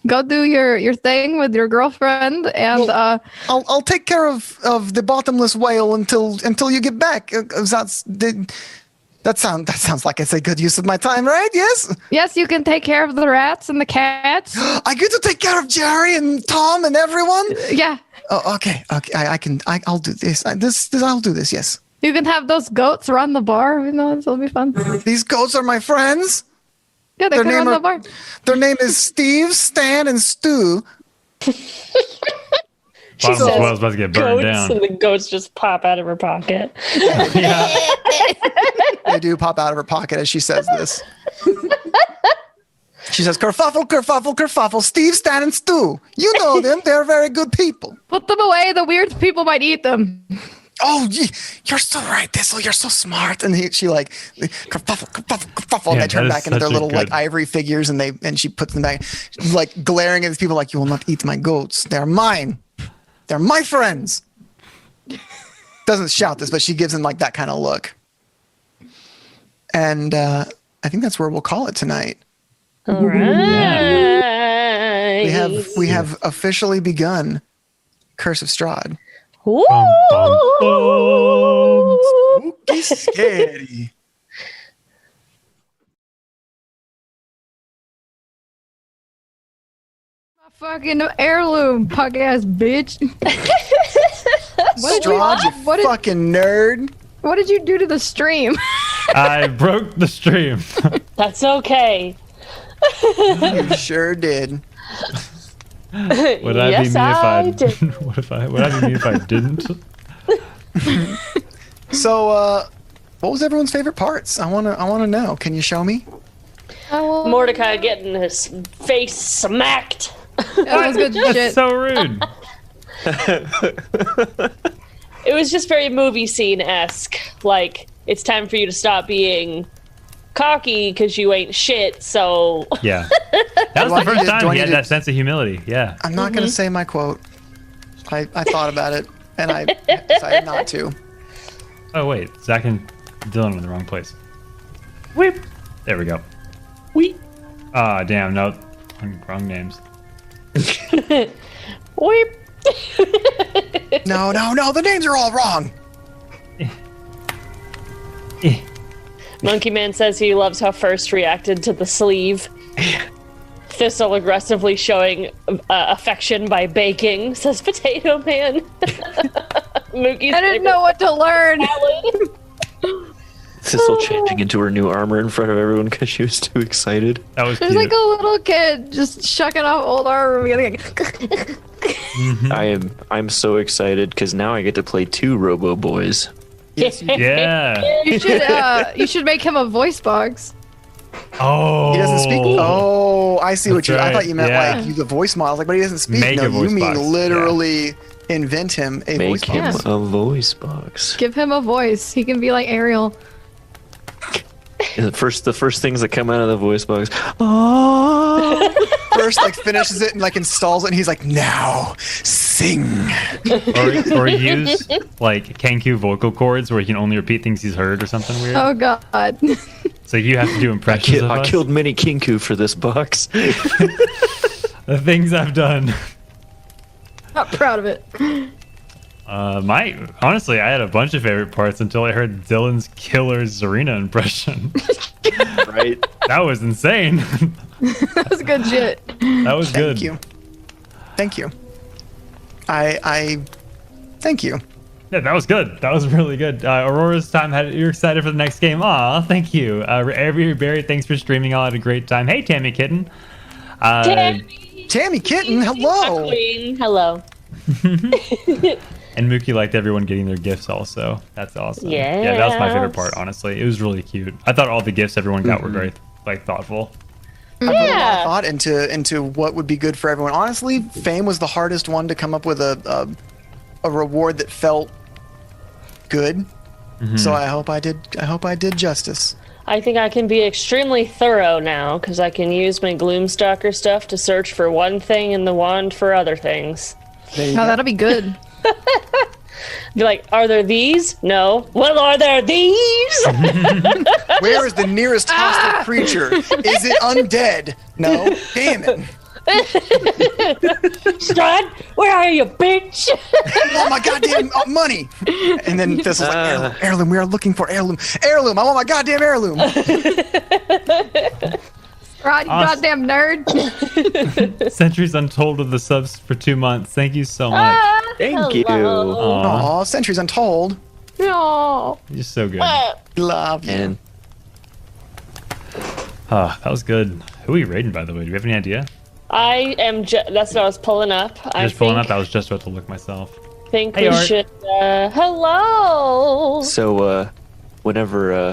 Go do your thing with your girlfriend, and I'll take care of the bottomless whale until you get back. That sounds like it's a good use of my time, right? Yes. Yes, you can take care of the rats and the cats. I get to take care of Jerry and Tom and everyone. Yeah. Oh, okay. I'll do this. I'll do this. Yes. You can have those goats run the bar. You know, it'll be fun. These goats are my friends. Yeah, they can run the bar. Their name is Steve, Stan, and Stu. Bottomless whale's about to get burned down. And the goats just pop out of her pocket. Yeah. They do pop out of her pocket as she says this. She says, kerfuffle, kerfuffle, kerfuffle, Steve, Stan, and Stu. You know them. They're very good people. Put them away. The weird people might eat them. Oh, you're so right, Thistle. You're so smart. And she like kerfuffle, kerfuffle, kerfuffle, and they turn back into their little like ivory figures, and she puts them back, like glaring at these people like, you will not eat my goats. They're mine. They're my friends. Doesn't shout this, but she gives him like that kind of look. And I think that's where we'll call it tonight. All right. We have officially begun Curse of Strahd. Ooh. Spooky scary. My fucking heirloom, pug ass bitch. Strahd, you fucking nerd. What did you do to the stream? I broke the stream. That's okay. You sure did. Would I be me if I didn't? Would I be me if I didn't? So, what was everyone's favorite parts? I wanna know. Can you show me? Mordecai getting his face smacked. That was good shit. That's so rude. It was just very movie scene-esque. Like, it's time for you to stop being cocky because you ain't shit, so... Yeah. That was the first time he had that sense of humility. Yeah. I'm not going to say my quote. I thought about it, and I decided not to. Oh, wait. Zach and Dylan are in the wrong place. Whip. There we go. Weep. Ah, damn. No. Wrong names. Weep. No. The names are all wrong. Monkey Man says he loves how First reacted to the sleeve. Thistle aggressively showing affection by baking, says Potato Man. Mookie's I didn't know what to learn. Thistle changing into her new armor in front of everyone because she was too excited. That was There's cute. like a little kid just shucking off old armor. I'm so excited because now I get to play 2 Robo Boys. Yeah. You should make him a voice box. Oh. He doesn't speak. Oh, I see what That's you. I right, thought you meant yeah. like use a voice model. Like, but he doesn't speak. Make no, a voice you mean box, literally invent him a voice Make him box. a voice box. Give him a voice. He can be like Ariel. The first things that come out of the voice box. Oh. First, like finishes it and like installs it, and he's like, "Now sing." or use like Kenku vocal cords where he can only repeat things he's heard or something weird. Oh god. So you have to do impressions of I us. killed many Kinku for this box. The things I've done. Not proud of it. Honestly, I had a bunch of favorite parts until I heard Dylan's killer Zarina impression. Right. That was insane. That was good shit. That was good. Thank you. I thank you. Yeah, that was good. That was really good. Aurora's time. You're excited for the next game? Aw, thank you. Barry, thanks for streaming. I had a great time. Hey, Tammy Kitten. Tammy Kitten, hello. Queen, hello. And Mookie liked everyone getting their gifts also. That's awesome. Yeah, that was my favorite part, honestly. It was really cute. I thought all the gifts everyone got were very thoughtful. I put a lot of thought into what would be good for everyone. Honestly, Fame was the hardest one to come up with a reward that felt good. So I hope I did justice. I think I can be extremely thorough now because I can use my Gloomstalker stuff to search for one thing in the wand for other things. That'll be good. Be like, are there these? No. Well, are there these? Where is the nearest hostile creature? Is it undead? No. Damn it. Strahd, where are you, bitch? Oh my goddamn money! And then this is like heirloom. We are looking for heirloom. Heirloom. I want my goddamn heirloom. Right, you goddamn nerd. Centuries Untold of the subs for 2 months. Thank you so much. Thank you. Aw, Centuries Untold. No. You're so good. Love you. And That was good. Who are you raiding, by the way? Do you have any idea? I am that's what I was pulling up. Just pulling up. I was just about to look myself. Think Hey, we Art. should hello. so whenever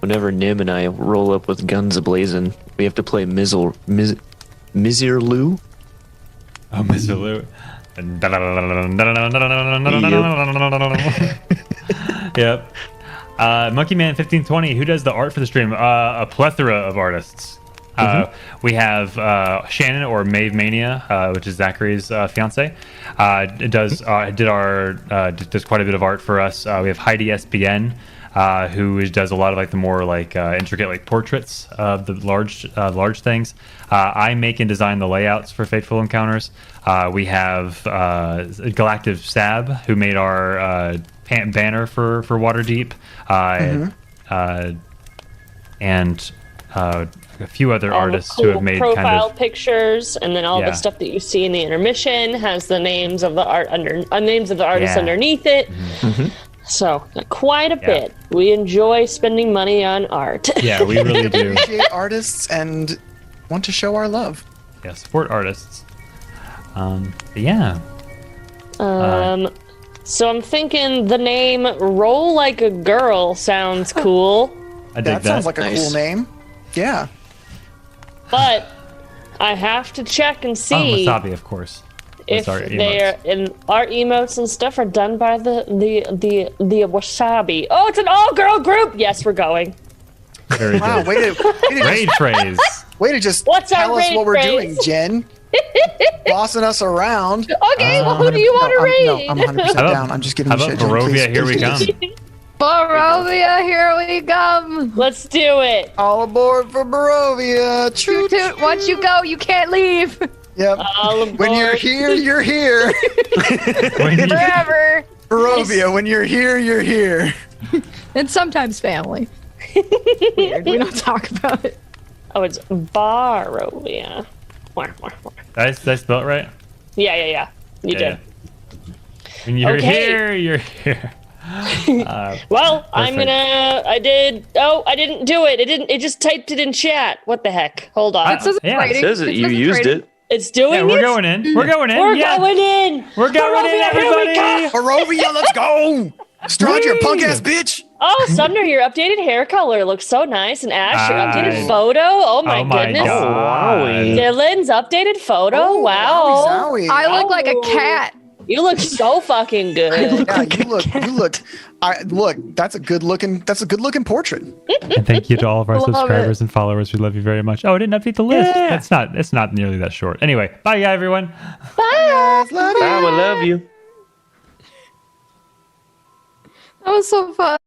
Nim and I roll up with guns ablazing, we have to play Mizirlu. Oh, Mr. Lou. Yep. Monkey Man 1520. Who does the art for the stream? A plethora of artists. We have Shannon or Mave Mania, which is Zachary's fiance. Does quite a bit of art for us. We have Heidi SBN, who does a lot of like the more like intricate like portraits of the large things. I make and design the layouts for Fateful Encounters. We have Galactive Sab, who made our banner for Waterdeep, and a few other artists who have made profile kind of pictures, and then all the stuff that you see in the intermission has the names of the art names of the artists underneath it. So quite a bit. We enjoy spending money on art. Yeah, we really do. Appreciate artists and want to show our love. Yeah, support artists. Yeah. So I'm thinking the name Roll Like a Girl sounds cool. I dig That sounds like a Nice. cool name. Yeah. But I have to check and see Wasabi, of course. if That's our they're in our emotes and stuff are done by the Wasabi. Oh, it's an all-girl group. Yes, we're going. Very Wow. good. Raid phrase. Way to just What's our tell us raid what we're phrase? doing, Jen. Bossing us around. Okay, well, who do you want to raid? No, I'm 100% How about- down. I'm just giving How you about shit, Jen. Barovia? Please, Here we please, come. please. Barovia, here we come. Let's do it. All aboard for Barovia. Toot toot. Once you go, you can't leave. Yep. All aboard. When you're here, you're here. Forever. Barovia, when you're here, you're here. And sometimes family. Weird. We don't talk about it. Oh, it's Barovia. Did I spell it right? Yeah. You did. When you're Okay. here, you're here. Well, I didn't do it. It just typed it in chat. What the heck? Hold on. It says it's Yeah, it writing. It says it. You says it's used writing. it. It's doing Yeah, we're it? going in. We're going in. We're yeah. going in. We're going in, Barovia, here we everybody. go. Barovia, let's go. Strahd, you punk ass bitch. Oh, Sumner, your updated hair color looks so nice. And Ash, your updated photo. Oh my goodness. God. Dylan's updated photo. Oh, wow. wowie, zowie. I look like a cat. You look so fucking good. Yeah, you look. Look, that's a good looking portrait. And thank you to all of our Love subscribers and followers. We love you very much. Oh, I didn't update the list. It's not nearly that short. Anyway, bye, everyone. Bye. Love you. I will love you. That was so fun.